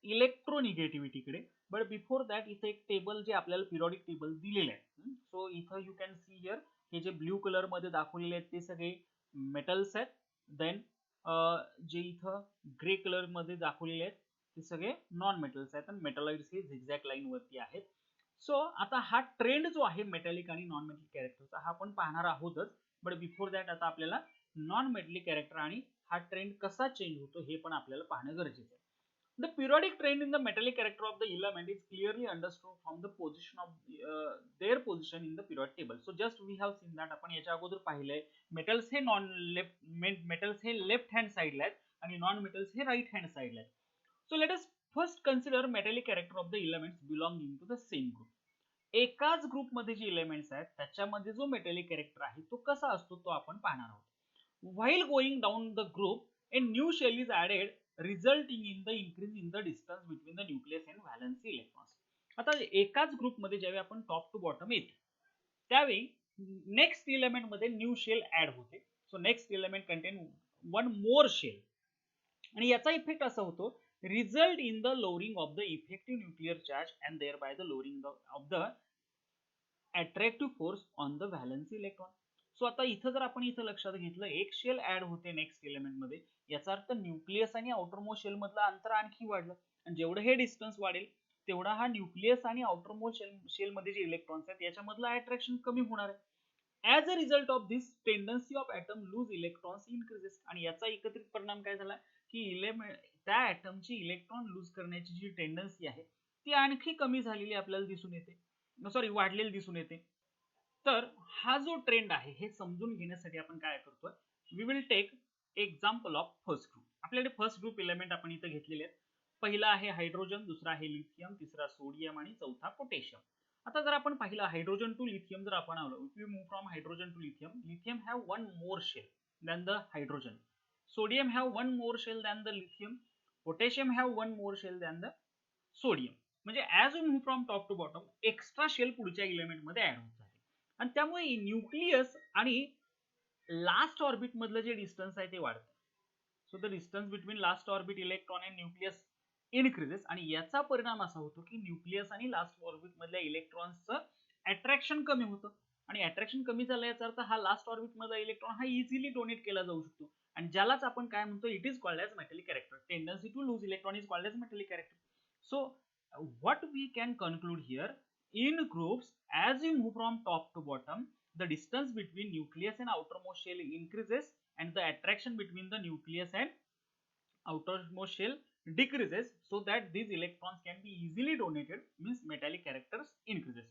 इलेक्ट्रोनिगेटिव्हिटी कडे. बट बिफोर दॅट इथे एक टेबल जे आपल्याला पिरियोडिक टेबल दिलेले आहे. सो इथं यू कॅन सी हिअर हे जे ब्ल्यू कलर मध्ये दाखवलेले आहेत ते सगळे मेटल्स आहेत. देन जे इथं ग्रे कलर मध्ये दाखवलेले आहेत ते सगळे नॉन मेटल्स आहेत आणि मेटलॉइड्स हे झिगझॅग लाईन वरती आहेत. सो आता हा ट्रेंड जो आहे मेटॅलिक आणि नॉन मेटॅलिक कॅरेक्टरचा हा आपण पाहणार आहोतच. बट बिफोर दॅट आता आपल्याला नॉन मेटॅलिक कॅरेक्टर आणि हा ट्रेंड कसा चेंज होतो हे पण आपल्याला पाहणं गरजेचं आहे. The periodic trend in the metallic character of the element is clearly understood from the position of their position in the periodic table. So just we have seen that आपण याच्या अगोदर पाहिलंय मेटल्स हे मेटल्स हे left hand साइडला आहेत आणि non metals हे राईट हँड साइडला आहेत. So let us first consider metallic character of the elements belonging to the same group. एकाच ग्रुप मध्ये जे एलिमेंट्स आहेत त्याच्यामध्ये जो मेटॅलिक कॅरेक्टर आहे तो कसा असतो तो आपण पाहणार आहोत. While going down the group, a new shell is added resulting in the increase in the distance between the nucleus and valence electrons. आता एकाच ग्रुप मध्ये ज्यावेळी आपण टॉप टू बॉटम येतो त्यावेळी नेक्स्ट एलिमेंट मध्ये न्यू शेल ऍड होते. So next element contain one more shell आणि याचा इफेक्ट असा होतो result in the lowering of the effective nuclear charge and thereby the lowering of the attractive force on the valence electron. So आता इथं जर आपण इथं लक्षात घेतलं एक शेल ऍड होते नेक्स्ट एलिमेंट मध्ये, याचा अर्थ न्यूक्लियस आणि आउटरमोस्ट शेल मधलं अंतर आणखी वाढलं आणि जेवढं हे डिस्टन्स वाढेल तेवढा हा न्यूक्लियस आणि आउटरमोस्ट शेल मध्ये जे इलेक्ट्रॉन्स आहेत याच्यामधलं अट्रॅक्शन कमी होणार आहे. As a result of this tendency of atom lose electrons increases. आणि याचा एकत्रित परिणाम काय झाला की त्या ॲटमची इलेक्ट्रॉन लूज करण्याची जी टेंडन्सी आहे ती आणखी कमी झालेली आपल्याला दिसून येते, सॉरी वाढलेली दिसून येते. तर हा जो ट्रेंड आहे हे समजून घेण्यासाठी आपण काय करतोय, we will take example of first group. आपल्याकडे फर्स्ट ग्रुप एलिमेंट आपण इथे घेतलेले आहेत. पहिला आहे हायड्रोजन, दुसरा आहे लिथियम, तिसरा सोडियम आणि चौथा पोटॅशियम. आता जर आपण पाहिलं हायड्रोजन टू लिथियम जर आपण आलो, if we move from hydrogen to lithium, lithium have one more shell than the hydrogen, sodium have one more shell than the lithium, potassium have one more shell than the sodium. म्हणजे as we move from top to bottom extra shell पुढच्या element मध्ये add होत जाते आणि त्यामुळे nucleus आणि last orbit मधलं जे डिस्टन्स आहे ते वाढतं. So the distance between last orbit electron and nucleus increases आणि याचा परिणाम असा होतो की न्यूक्लियस आणि लास्ट ऑर्बिट मधल्या इलेक्ट्रॉन्सचं अट्रॅक्शन कमी होतं आणि अट्रॅक्शन कमी झालं याचा अर्थ हा लास्ट ऑर्बिट मधला इलेक्ट्रॉन हा इझिली डोनेट केला जाऊ शकतो आणि ज्यालाच आपण काय म्हणतो, it is called as metallic character. Tendency to lose electron is called as metallic character. So what we can conclude here, in groups as we move from top to bottom, the distance between nucleus and outermost shell increases and the attraction between the nucleus and outermost shell decreases, so that these electrons can be easily donated, means metallic characters increases.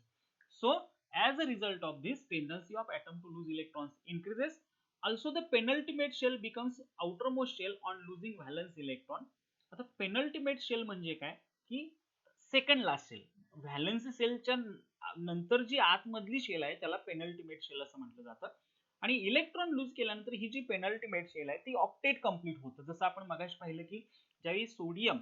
So as a result of this, tendency of atom to lose electrons increases. Also the penultimate shell becomes outermost shell on losing valence electron. आता penultimate shell म्हणजे काय की second last shell, valence सेलच्या नंतर जी आतमधली shell आहे त्याला penultimate shell असं म्हटलं जातं. आणि इलेक्ट्रॉन लूज केल्यानंतर ही जी पेनल्टिमेट शेल आहे ती ऑक्टेट कंप्लीट होतं. जसं आपण मगाशी पाहिलं की ज्यावेळी sodium,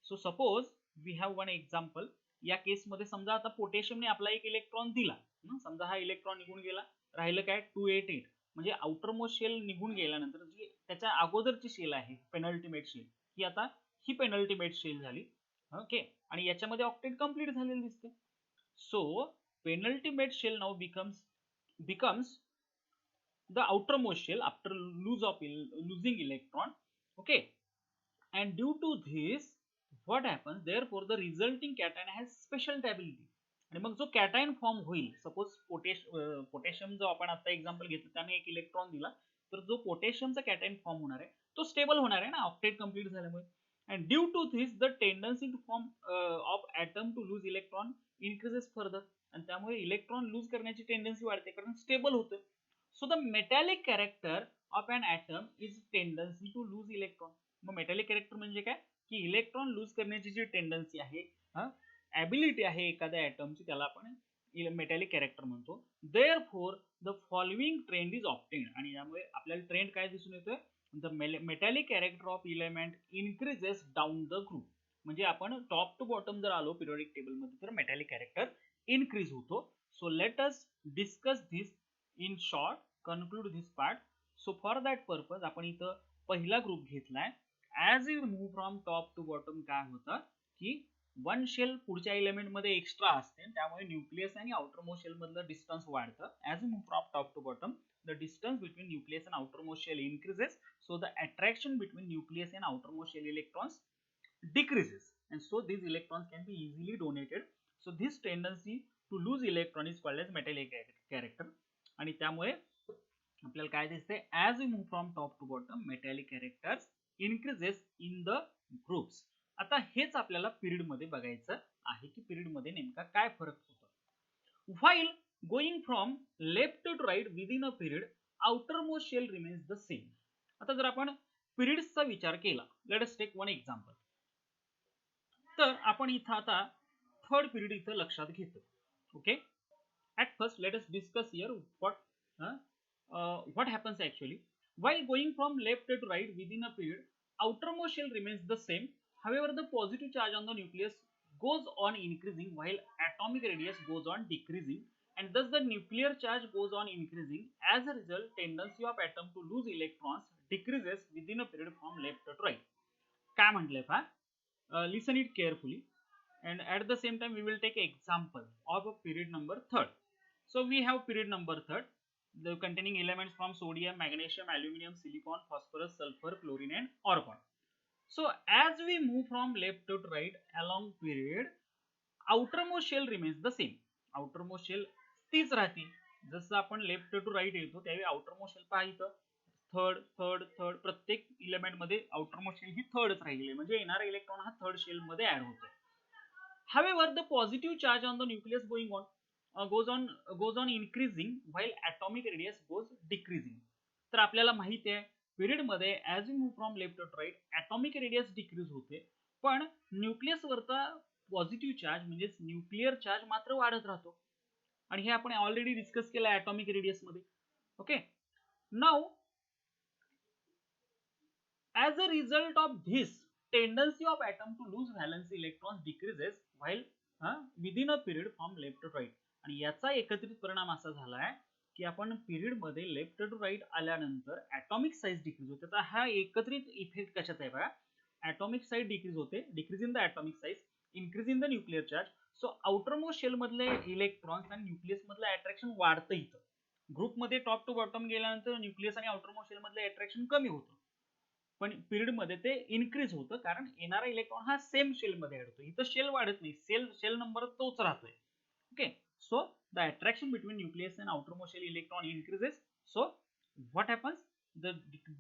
so suppose we have one example. या केसमध्ये समजा आता पोटॅशियमने आपला एक इलेक्ट्रॉन दिला, समजा हा इलेक्ट्रॉन निघून गेला, राहिलं काय 288, म्हणजे आउटरमोस्ट शेल निघून गेल्यानंतर जी त्याच्या अगोदरची शेल आहे पेनल्टिमेट शेल, ही आता ही पेनल्टिमेट शेल झाली. ओके, आणि याच्यामध्ये ऑक्टेट कंप्लीट झालेलं दिसते. So penultimate shell now becomes the outermost shell after losing electron. Okay, and due to this what happens, therefore the resulting cation has special stability. आणि मग जो कॅटायन फॉर्म होईल, suppose potassium जो आपण आता example घेतलं त्याने एक इलेक्ट्रॉन दिला, तर जो पोटॅशियमचा कॅटायन फॉर्म होणार आहे तो स्टेबल होणार आहे ना ऑक्टेट कंप्लीट झाल्यामुळे. and due to this the tendency to form of atom to lose electron increases further. आणि त्यामुळे इलेक्ट्रॉन लूज करण्याची टेंडन्सी वाढते कारण स्टेबल होतं. So the metallic character of an atom is tendency to lose electron. मग metallic character म्हणजे काय की इलेक्ट्रॉन लूज करण्याची जी टेंडन्सी आहे, ॲबिलिटी आहे एखाद्या ॲटमची, त्याला आपण मेटॅलिक कॅरेक्टर म्हणतो. Therefore the following trend is obtained. आणि यामुळे आपल्याला ट्रेंड काय दिसून येतोय, the metallic character of element increases down the group. म्हणजे आपण टॉप टू बॉटम जर आलो पिरियडिक टेबल मध्ये तर मेटॅलिक कॅरेक्टर इनक्रीज होतो. So let us discuss this in short, conclude this part. So for that purpose आपण इथं पहिला ग्रुप घेतलाय. As you move from top to bottom काय होतं की वन शेल पुढच्या एलिमेंट मध्ये एक्स्ट्रा असते, त्यामुळे न्यूक्लियस आणि आउटरमोस्ट शेल मधलं डिस्टन्स वाढतं. As you move from top to bottom the distance between nucleus and outermost shell increases, so the attraction between nucleus and outermost shell electrons decreases, and so these electrons can be easily donated. So this tendency to lose electron is called as metallic character. आणि त्यामुळे आपल्याला काय दिसते, as we move from top to bottom metallic characters increases in the groups. आता हेच आपल्याला period मध्ये बघायचं आहे की पिरियड मध्ये नेमका काय फरक होतो. While going from left to right within a period, outermost shell remains the same. आता जर आपण पिरियड्सचा विचार केला, let us take one example. तर आपण इथं आता थर्ड पिरियड इथं लक्षात घेतो. Okay, at first let us discuss here what happens actually. While going from left to right within a period, outermost shell remains the same. However, the positive charge on the nucleus goes on increasing while atomic radius goes on decreasing, and thus the nuclear charge goes on increasing. As a result, tendency of atom to lose electrons decreases within a period from left to right. काय म्हटलंय पहा, listen it carefully, and at the same time we will take example of a period number third. So we have period number third, the containing elements from sodium, magnesium, aluminum, silicon, phosphorus, sulfur, chlorine and argon. So as we move from left to right along period, outermost shell remains the same. outermost shell तीच राहते. जसं आपण left to right येतो त्यावेळी outermost shell पाहिजे third प्रत्येक element मध्ये outermost shell ही थर्डच राहिली, म्हणजे येणारा इलेक्ट्रॉन हा थर्ड शेल मध्ये ऍड होतो. However, the positive charge on the nucleus goes on increasing while atomic radius goes decreasing. तर आपल्याला माहिती आहे पिरियड मध्ये as you move from left to right atomic radius decrease होते, पण न्यूक्लियस वरचा पॉझिटिव्ह चार्ज म्हणजेच न्यूक्लिअर चार्ज मात्र वाढत राहतो. आणि हे आपण ऑलरेडी डिस्कस केलं ऍटॉमिक रेडियस मध्ये. Okay, now as a result of this, tendency of atom to lose valence electrons decreases while within a period from left to right. आणि याचा एकत्रित परिणाम असा झालाय की आपण पिरियड मध्ये लेफ्ट टू राईट आल्यानंतर ऍटॉमिक साईज डिक्रीज होते. तर हा एकत्रित इफेक्ट कशात आहे बघा, ऍटॉमिक साईज डिक्रीज होते, decrease in the atomic size, increase in the nuclear charge. So outer most shell मधले इलेक्ट्रॉन्स आणि न्यूक्लियस मधलं अट्रॅक्शन वाढतं. इथं ग्रुप मध्ये टॉप टू बॉटम गेल्यानंतर न्यूक्लियस आणि आउटर मोस्ट शेल मधलं अट्रॅक्शन कमी होतं, पण पिरियड मध्ये ते इन्क्रीज होतं कारण येणारा इलेक्ट्रॉन हा सेम शेल मध्ये ऍड होतो. इथं शेल वाढत नाही, शेल नंबर तोच राहतोय. Okay, so the attraction between nucleus and outer most shell electron increases. So what happens, the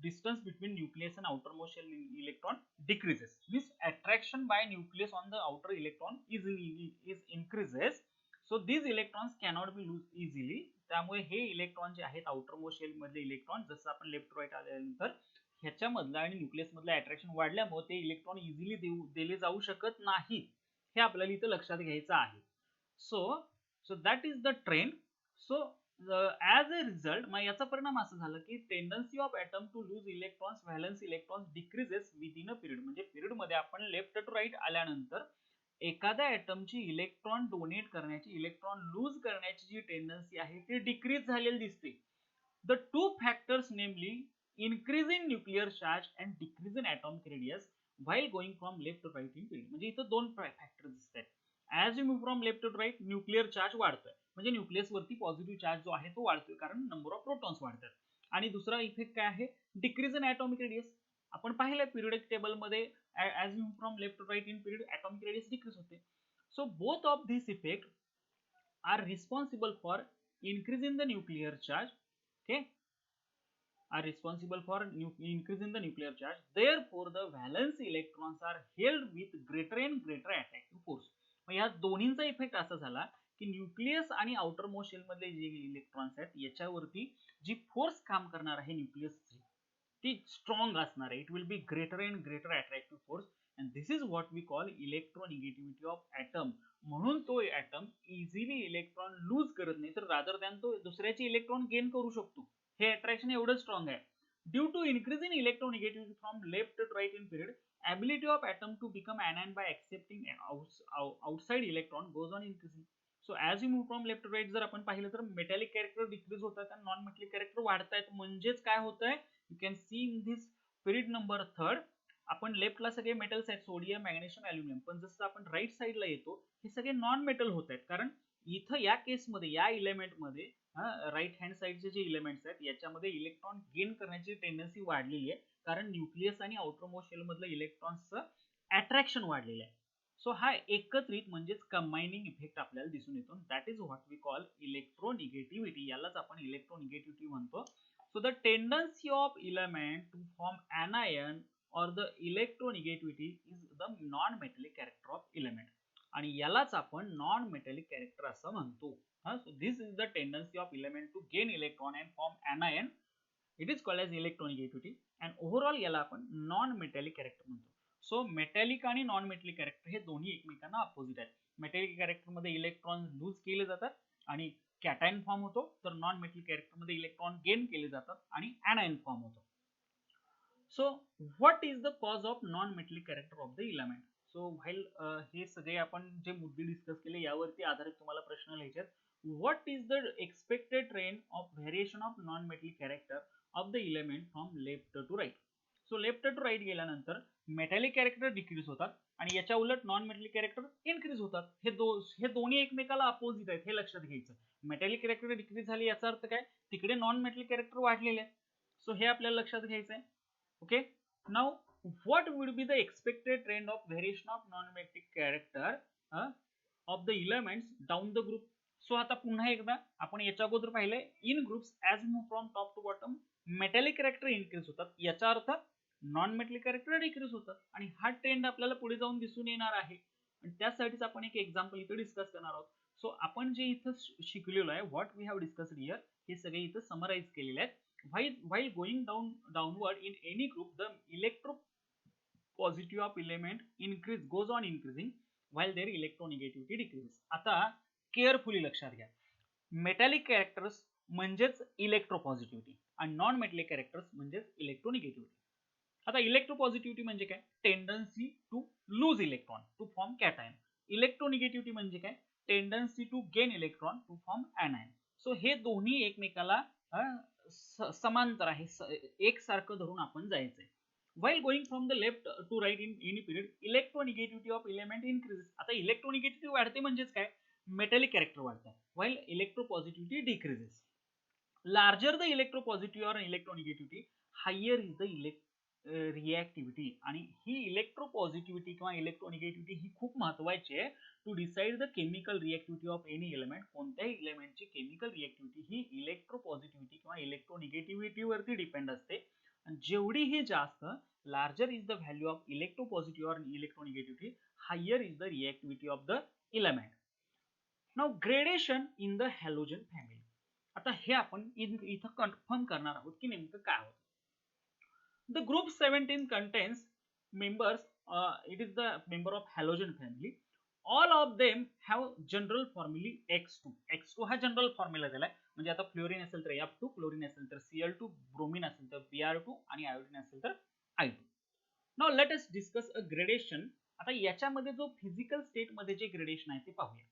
distance between nucleus and outermost shell electron decreases. This attraction by nucleus on the outer electron is increases. So these electrons cannot be lost easily. त्यामुळे हे electron जे आहेत outer most shell मधले electron, जसं आपण left to right आल्यानंतर ह्याच्यामधलं आणि nucleus मधलं अट्रॅक्शन वाढल्यामुळे ते इलेक्ट्रॉन इझिली दिले जाऊ शकत नाही. हे आपल्याला इथं लक्षात घ्यायचं आहे. So that is the trend. So as a result मग याचा परिणाम असा झाला की tendency of atom to lose electrons valence electrons decreases within a period. म्हणजे पिरियड मध्ये आपण लेफ्ट टू राईट आल्यानंतर एखाद्या ॲटमची इलेक्ट्रॉन डोनेट करण्याची, इलेक्ट्रॉन लूज करण्याची जी टेंडन्सी आहे ती डिक्रीज झालेली दिसते. The two factors namely increase in nuclear charge and decrease in atomic radius while going from left to right in period. म्हणजे इथं दोन फॅक्टर दिसतात. As you move from left to right nuclear charge वाढतोय, म्हणजे nucleus वरती positive charge जो आहे तो वाढतोय कारण नंबर ऑफ प्रोटॉन्स वाढतात. आणि दुसरा इफेक्ट काय आहे, डिक्रीज इन ॲटॉमिक रेडियस. आपण पाहिलं पिरियडिक टेबल मध्ये as you move from left to right in period atomic radius decrease होते. So both of this effect are responsible for increase in the nuclear charge, okay, are responsible for increase in the nuclear charge. Therefore the valence electrons are held with greater and greater attractive force. मग या दोन्हींचा effect असा झाला की nucleus आणि outer most shell मधले जे electrons आहेत याच्यावरती जी फोर्स काम करणार आहे न्यूक्लियसची ती स्ट्रॉंग असणार आहे. It will be greater and greater attractive force and this is what we call electronegativity of atom. म्हणून तो ॲटम इझिली इलेक्ट्रॉन लूज करत नाही, तर रादर दॅन तो दुसऱ्याचे इलेक्ट्रॉन गेन करू शकतो. हे अट्रॅक्शन एवढं स्ट्रॉंग आहे. Due to increase in electronegativity from left to right in period, ability of atom to become anion by accepting outside electron goes on increasing. So as you move from left to right जर आपण पाहिलं तर metallic character decrease होतात आणि non metallic character वाढतायत. म्हणजेच काय होतंय, you can C in this period number third आपण लेफ्टला सगळे मेटल्स आहेत, सोडियम, मॅग्नेशियम, ॲल्युमिनियम, पण जसं आपण राईट साईडला येतो हे सगळे नॉन मेटल होत आहेत. कारण इथं या केसमध्ये या इलेमेंटमध्ये राईट हँड साईडचे जे इलेमेंट्स आहेत याच्यामध्ये इलेक्ट्रॉन गेन करण्याची टेंडन्सी वाढलेली आहे कारण न्यूक्लियस आणि आउटर मोस्ट शेल मधलं इलेक्ट्रॉन्सचं अट्रॅक्शन वाढलेलं आहे. सो हा एकत्रित म्हणजेच कंबायनिंग इफेक्ट आपल्याला दिसून येतो. That is what we call electronegativity. यालाच आपण इलेक्ट्रोनिगेटिव्हिटी म्हणतो. So the tendency of element to form anion or the electronegativity is the non-metallic character of element. आणि यालाच आपण नॉन मेटॅलिक कॅरेक्टर असं म्हणतो. So this is the tendency of element to gain electron and form anion. It is called as electronegativity and overall याला आपण non metallic character म्हणतो. So metallic आणि non metallic character हे दोन्ही एकमेकांना opposite आहेत. मेटॅलिक कॅरेक्टर मध्ये electron lose केले जातात आणि कॅटायन फॉर्म होतो, तर नॉन मेटॅलिक कॅरेक्टर मध्ये इलेक्ट्रॉन गेन केले जातात आणि anion फॉर्म होतो. So what is the cause of non metallic character of the element. So while हे सगळे आपण जे मुद्दे डिस्कस केले यावरती आधारित तुम्हाला प्रश्न लिहायचे. What is the expected trend of variation of non metallic character of the element from left to right. So left to right गेल्यानंतर मेटॅलिक कॅरेक्टर डिक्रीज होतात आणि याच्या उलट नॉन मेटॅलिक कॅरेक्टर इन्क्रीज होतात. हे दोन्ही एकमेकाला अपोजिट आहेत, हे लक्षात घ्यायचं. मेटॅलिक कॅरेक्टर डिक्रीज झाली याचा अर्थ काय, तिकडे नॉन मेटॅलिक कॅरेक्टर वाढलेले आहेत. सो हे आपल्याला लक्षात घ्यायचं आहे. Okay, now what would be the expected trend of variation of non-metallic character of the elements down the group. So आता पुन्हा एकदा आपण याच्या अगोदर पाहिले in groups as move from top to bottom metallic character increase होतात, याचा अर्थ नॉन मेटॅलिक कॅरेक्टर डिक्रीज होतात आणि हा ट्रेंड आपल्याला पुढे जाऊन दिसून येणार आहे. आणि त्यासाठीच आपण एक एक्झाम्पल इथे डिस्कस करणार आहोत. सो आपण जे इथं शिकलेलो आहे what we have discussed here हे सगळे इथं समराइज केलेले आहेत while going downward in any group, the electropositivity of element goes on increasing while their electronegativity decreases. आता केअरफुली लक्षात घ्या, मेटॅलिक कॅरेक्टर्स म्हणजेच इलेक्ट्रोपॉझिटिव्हिटी आणि नॉन मेटॅलिक कॅरेक्टर्स म्हणजेच इलेक्ट्रोनिगेटिव्हिटी. आता इलेक्ट्रोपॉझिटिव्हिटी म्हणजे काय? Tendency to lose electron to form cation. Electronegativity म्हणजे काय? Tendency to gain electron to form anion. सो हे दोन्ही एकमेकाला समांतर आहे, एकसारखं धरून आपण जायचंय. While going from the left to right in any period, electronegativity of element increases. आता इलेक्ट्रोनिगेटिव्हिटी वाढते म्हणजेच काय? मेटॅलिक कॅरेक्टर वाढतात, while electropositivity decreases. Larger the electropositivity or electronegativity, higher is the reactivity. आणि ही इलेक्ट्रोपॉझिटिव्हिटी किंवा इलेक्ट्रोनिगेटिव्हिटी ही खूप महत्वाची आहे to decide the chemical reactivity of any element. कोणत्याही एलिमेंटची केमिकल रिएक्टिव्हिटी ही इलेक्ट्रोपॉझिटिव्हिटी किंवा इलेक्ट्रोनिगेटिव्हिटी वरती डिपेंड असते. आणि जेवढी ही जास्त, larger is the value of electropositivity और electronegativity, higher is the reactivity of the element. Now gradation in the halogen family. आता हे आपण इथं कन्फर्म करणार आहोत की नेमकं काय होतं. The group 17 contains members, it is the member of halogen family. All of them have general formula X2. X2 हा जनरल फॉर्म्युला दिलाय. म्हणजे आता फ्लोरीन असेल तर F2, क्लोरीन असेल तर Cl2, ब्रोमीन असेल तर Br2 आणि आयोडीन असेल तर I2. Now let us discuss a gradation. आता याच्यामध्ये जो फिजिकल स्टेट मध्ये जे ग्रेडेशन आहे ते पाहूया.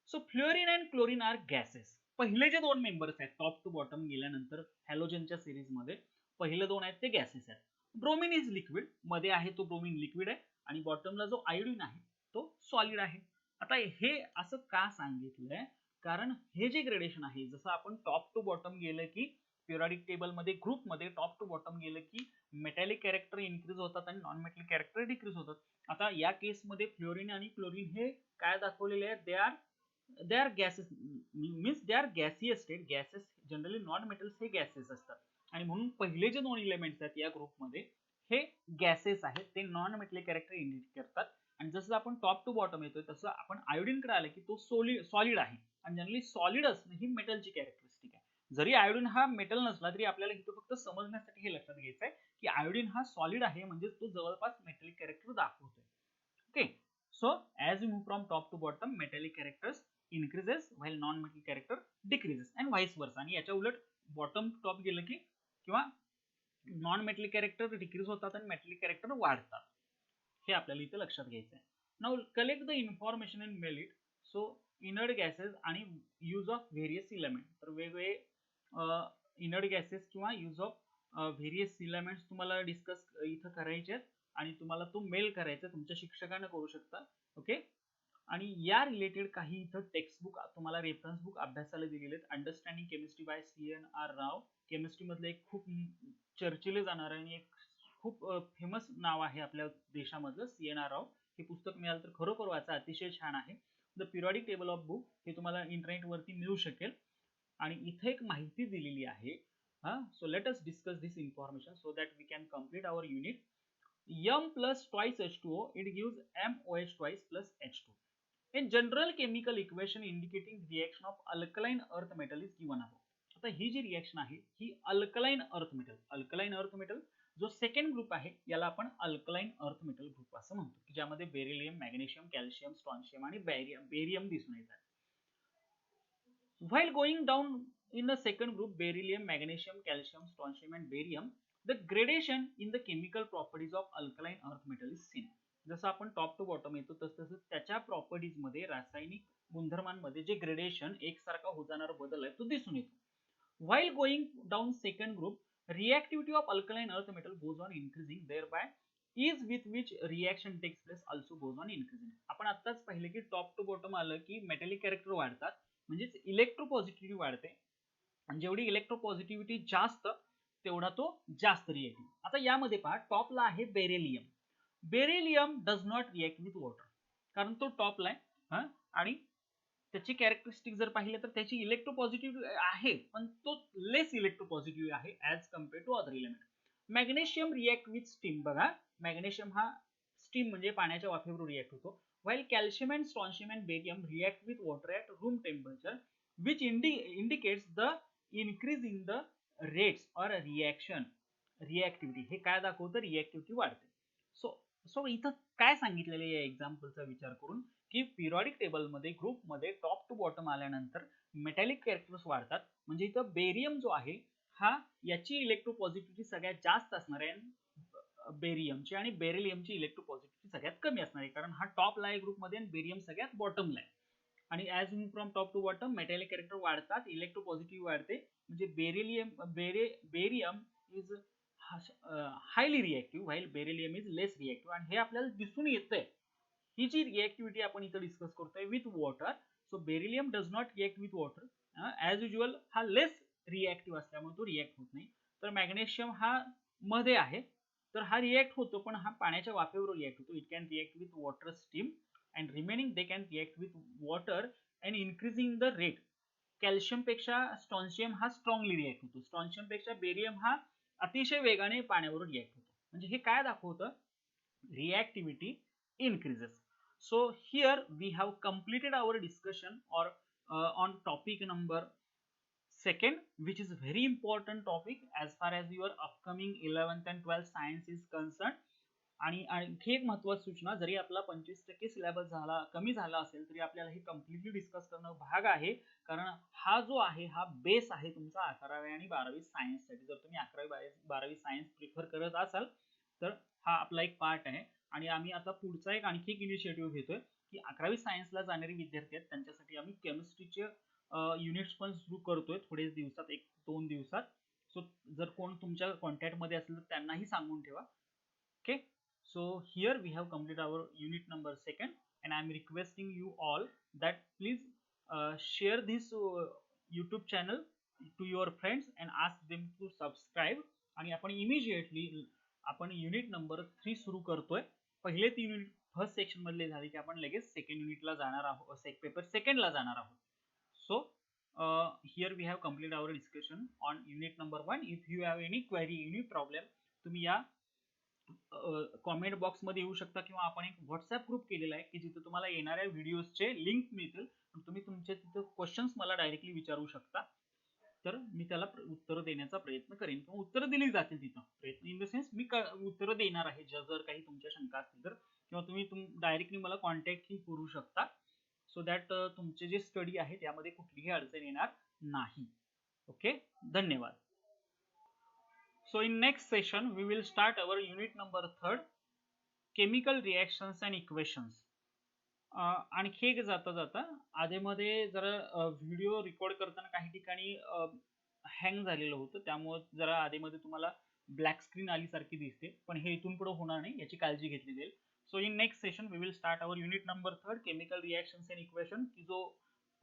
So fluorine and chlorine are gases. पहिले जे दोन मेंबर्स आहेत टॉप टू बॉटम गेल्यानंतर हॅलोजनच्या सिरीज मध्ये पहिले दोन आहेत ते गॅसेस आहेत. ब्रोमीन इज लिक्विड, मध्ये आहे तो ब्रोमीन लिक्विड आहे आणि बॉटमला जो आयोडीन आहे तो सॉलिड आहे. आता हे असं का सांगितलंय? कारण हे जे ग्रेडेशन आहे, जसं आपण टॉप टू बॉटम गेलं की पिरियडिक टेबल मध्ये ग्रुप मध्ये टॉप टू बॉटम गेलं की मेटॅलिक कॅरेक्टर इन्क्रीज होतात आणि नॉन मेटॅलिक कॅरेक्टर डिक्रीज होतात. आता या केस मध्ये फ्लोरीन आणि क्लोरीन हे काय दाखवलेले आहेत? They are gases, means they are gaseous state. Gases generally non metals हे गॅसेस असतात आणि म्हणून पहिले जे दोन एलिमेंट्स आहेत या ग्रुपमध्ये हे गॅसेस आहेत, ते नॉन मेटॅलिक कॅरेक्टर इंडिकेट करतात. आणि जसं आपण टॉप टू बॉटम येतोय तसं आपण आयोडीन कडे आलं की तो सॉलिड आहे आणि जनरली सॉलिड असणं ही मेटलची कॅरेक्टरिस्टिक आहे. जरी आयोडीन हा मेटल नसला तरी आपल्याला इथं फक्त समजण्यासाठी हे लक्षात घ्यायचं आहे की आयोडीन हा सॉलिड आहे, म्हणजे तो जवळपास मेटॅलिक कॅरेक्टर दाखवतोय. Okay, so as we move from top to bottom, metallic characters increases while non metal character decreases and vice versa. आणि याच्या उलट बॉटम टॉप गेलं की किंवा नॉन मेटॅलिक कॅरेक्टर डिक्रीज होतात आणि मेटॅलिक कॅरेक्टर वाढतात. हे आपल्याला इथे लक्षात घ्यायचं आहे. Now collect the information in mail it. So inert gases आणि यूज ऑफ व्हेरियस इलेमेंट. तर वेगवेगळे इनर्ट गॅसेस किंवा यूज ऑफ व्हेरियस इलेमेंट्स तुम्हाला डिस्कस इथं करायचे आहेत आणि तुम्हाला तो मेल करायचा, तुमच्या शिक्षकांना करू शकता. ओके, आणि या रिलेटेड काही इथं टेक्स्टबुक तुम्हाला रेफरन्स बुक अभ्यासाला दिलेले आहेत. अंडरस्टँडिंग केमिस्ट्री बाय CNR राव. केमिस्ट्री मधलं एक खूप चर्चेले जाणार आणि एक खूप फेमस नाव आहे आपल्या देशामधलं CNR राव. हे पुस्तक मिळालं तर खरोखर वाचा, अतिशय छान आहे. The periodic table of book हे तुम्हाला इंटरनेटवरती मिळू शकेल आणि इथे एक माहिती दिलेली आहे. So let us discuss this information so that we can complete our unit. M plus twice H2O, it gives MOH twice plus H2. In general chemical equation indicating reaction of alkaline earth metal is given above. आता ही जी reaction आहे ही alkaline earth metal जो second group आहे याला आपण alkaline earth metal group असं म्हणतो, की ज्यामध्ये बेरिलियम, मॅग्नेशियम, कॅल्शियम, स्ट्रॉन्शियम आणि बेरियम दिसून येतात. While going down in the second group, beryllium, magnesium, calcium, strontium and barium, the gradation in the chemical properties of alkaline earth metal is seen. जसं आपण top to bottom येतो तसं त्याच्या properties मध्ये, रासायनिक गुणधर्मांमध्ये जे ग्रेडेशन एकसारखा होत जाणारा बदल आहे तो दिसून येतो. While going down second group, reactivity of alkaline earth metal goes on increasing, thereby ease with which reaction takes place also goes on increasing. आपण आत्ताच पाहिले की टॉप टू बॉटम आलं की मेटॅलिक कॅरेक्टर वाढतात, म्हणजेच इलेक्ट्रोपॉझिटिव्हिटी वाढते आणि जेवढी इलेक्ट्रोपॉझिटिव्हिटी जास्त तेवढा तो जास्त रिएक्टिव. आता यामध्ये पहा, टॉपला आहे beryllium. Beryllium does not react with water, कारण तो टॉपला आहे आणि त्याची कॅरेक्टरिस्टिक जर पाहिले तर त्याची इलेक्ट्रोपॉझिटिव्ह आहे पण तो लेस इलेक्ट्रोपॉझिटिव्ह आहे as compare to other element. Magnesium react with steam. बघा, मॅग्नेशियम हा स्टीम म्हणजे पाण्याच्या वाफेवर रिएक्ट होतो. While calcium and strontium and barium react with water at room temperature, which indicates the increase in the rates और रिॲक्टिव्हिटी हे काय दाखवतं, रिॲक्टिव्हिटी वाढते. सो इथं काय सांगितलेलं आहे या एक्झाम्पलचा विचार करून, की पिरियॉडिक टेबलमध्ये ग्रुपमध्ये टॉप टू बॉटम आल्यानंतर मेटॅलिक कॅरेक्टर्स वाढतात. म्हणजे इथं बेरियम जो आहे हा याची इलेक्ट्रोपॉझिटिव्हिटी सगळ्यात जास्त असणार आहे बेरियमची, आणि बेरिलियमची इलेक्ट्रोपॉझिटिव्हिटी सगळ्यात कमी असणार आहे, कारण हा टॉपला आहे ग्रुपमध्ये आणि बेरियम सगळ्यात बॉटमला आहे. आणि as move from top to bottom metallic character वाढतात, इलेक्ट्रोपॉझिटिव्ह वाढते. म्हणजे barium is highly reactive while beryllium is less reactive, आणि हे आपल्याला दिसून येतंय. ही जी रिॲक्टिव्हिटी आपण इथं डिस्कस करतोय with water, so beryllium does not react with water. As usual हा लेस रिॲक्टिव्ह असल्यामुळे तो रिॲक्ट होत नाही. तर मॅग्नेशियम हा मध्ये आहे, तर हा रिॲक्ट होतो, पण हा पाण्याच्या वाफेवर रिॲक्ट होतो. It can react with water steam and remaining they can react with water and increasing the rate. Calcium पेक्षा स्ट्रॉन्शियम हा स्ट्रॉंगली रिॲक्ट होतो, स्ट्रॉन्शियम पेक्षा बेरियम हा अतिशय वेगाने पाण्यावर रिॲक्ट होतो. म्हणजे हे काय दाखवतं, reactivity increases. So here we have completed our discussion or on topic number second, which is very important topic as far as your upcoming 11th and 12th science is concerned. आणि आणखी एक महत्त्वाची सूचना, जरी आपला 25% सिलेबस झाला कमी झाला असेल तरी आपल्याला हे कम्प्लिटली डिस्कस करणं भाग आहे, कारण हा जो आहे हा बेस आहे तुमचा 11वी आणि 12वी सायन्ससाठी. जर तुम्ही 11वी 12वी सायन्स प्रिफर करत असाल तर हा आपला एक पार्ट आहे. आणि आम्ही आता पुढचा आणखी एक इनिशिएटिव्ह घेतोय की 11वी सायन्सला जाणारे विद्यार्थी आहेत त्यांच्यासाठी आम्ही केमिस्ट्रीचे युनिट्स पण सुरू करतोय थोडेच दिवसात, 1-2 दिवसात. सो जर कोण तुमच्या कॉन्टॅक्टमध्ये असेल तर त्यांनाही सांगून ठेवा. Okay, so here we have completed our unit number 2nd, and I am requesting you all that please share this YouTube channel to your friends and ask them to subscribe. आणि आपण immediately आपण unit number 3 सुरू करतोय. पहिले 3 unit first section मधले झाले की आपण लगेच सेकंड युनिटला जाणार आहोत, पेपर सेकंडला जाणार आहोत. So here we have completed our discussion on unit number 1. if you have any query, any problem, तुम्ही या कॉमेंट बॉक्स मध्ये येऊ शकता, किंवा आपण एक व्हॉट्सअप ग्रुप केलेला आहे की जिथे तुम्हाला येणाऱ्या व्हिडिओजचे लिंक मिळतील. तुम्ही तुमचे तिथे क्वेश्चन्स मला डायरेक्टली विचारू शकता, तर मी त्याला उत्तर देण्याचा प्रयत्न करेन, किंवा उत्तर दिली जातील तिथं. प्रयत्न इन द सेन्स मी उत्तर देणार आहे जर काही तुमच्या शंका असतील तर, किंवा तुम्ही डायरेक्टली मला कॉन्टॅक्टही करू शकता, सो दॅट तुमचे जे स्टडी आहे त्यामध्ये कुठलीही अडचण येणार नाही. ओके, धन्यवाद. So in next session we will start our unit number 3rd, chemical reactions and equations. आणखी एक जाता जाता आधीमध्ये जरा व्हिडिओ रेकॉर्ड करताना काही ठिकाणी हँग झालेलं होतं, त्यामुळे जरा आधीमध्ये तुम्हाला ब्लॅक स्क्रीन आली सारखी दिसते, पण हे इथून पुढे होणार नाही याची काळजी घेतली जाईल. So in next session we will start our unit number 3rd, chemical reactions and equation, की जो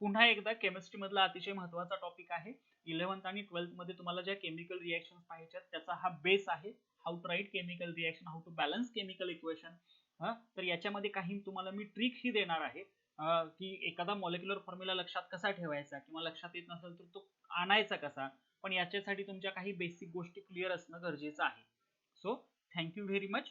पुन्हा एकदा केमिस्ट्री मधला अतिशय महत्त्वाचा टॉपिक आहे. 11th आणि 12th मध्ये तुम्हाला ज्या केमिकल रिएक्शन्स पाहिजेत त्याचा हा बेस आहे. How to write chemical reaction, how to balance chemical equation. तर याच्यामध्ये काही तुम्हाला मी ट्रिक ही देणार आहे की एखादा मॉलिक्युलर फॉर्म्युला लक्षात कसा ठेवायचा, किंवा लक्षात येत नसेल तर तो आणायचा कसा, पण याच्यासाठी तुमच्या काही बेसिक गोष्टी क्लिअर असणं गरजेचं आहे. So thank you very much.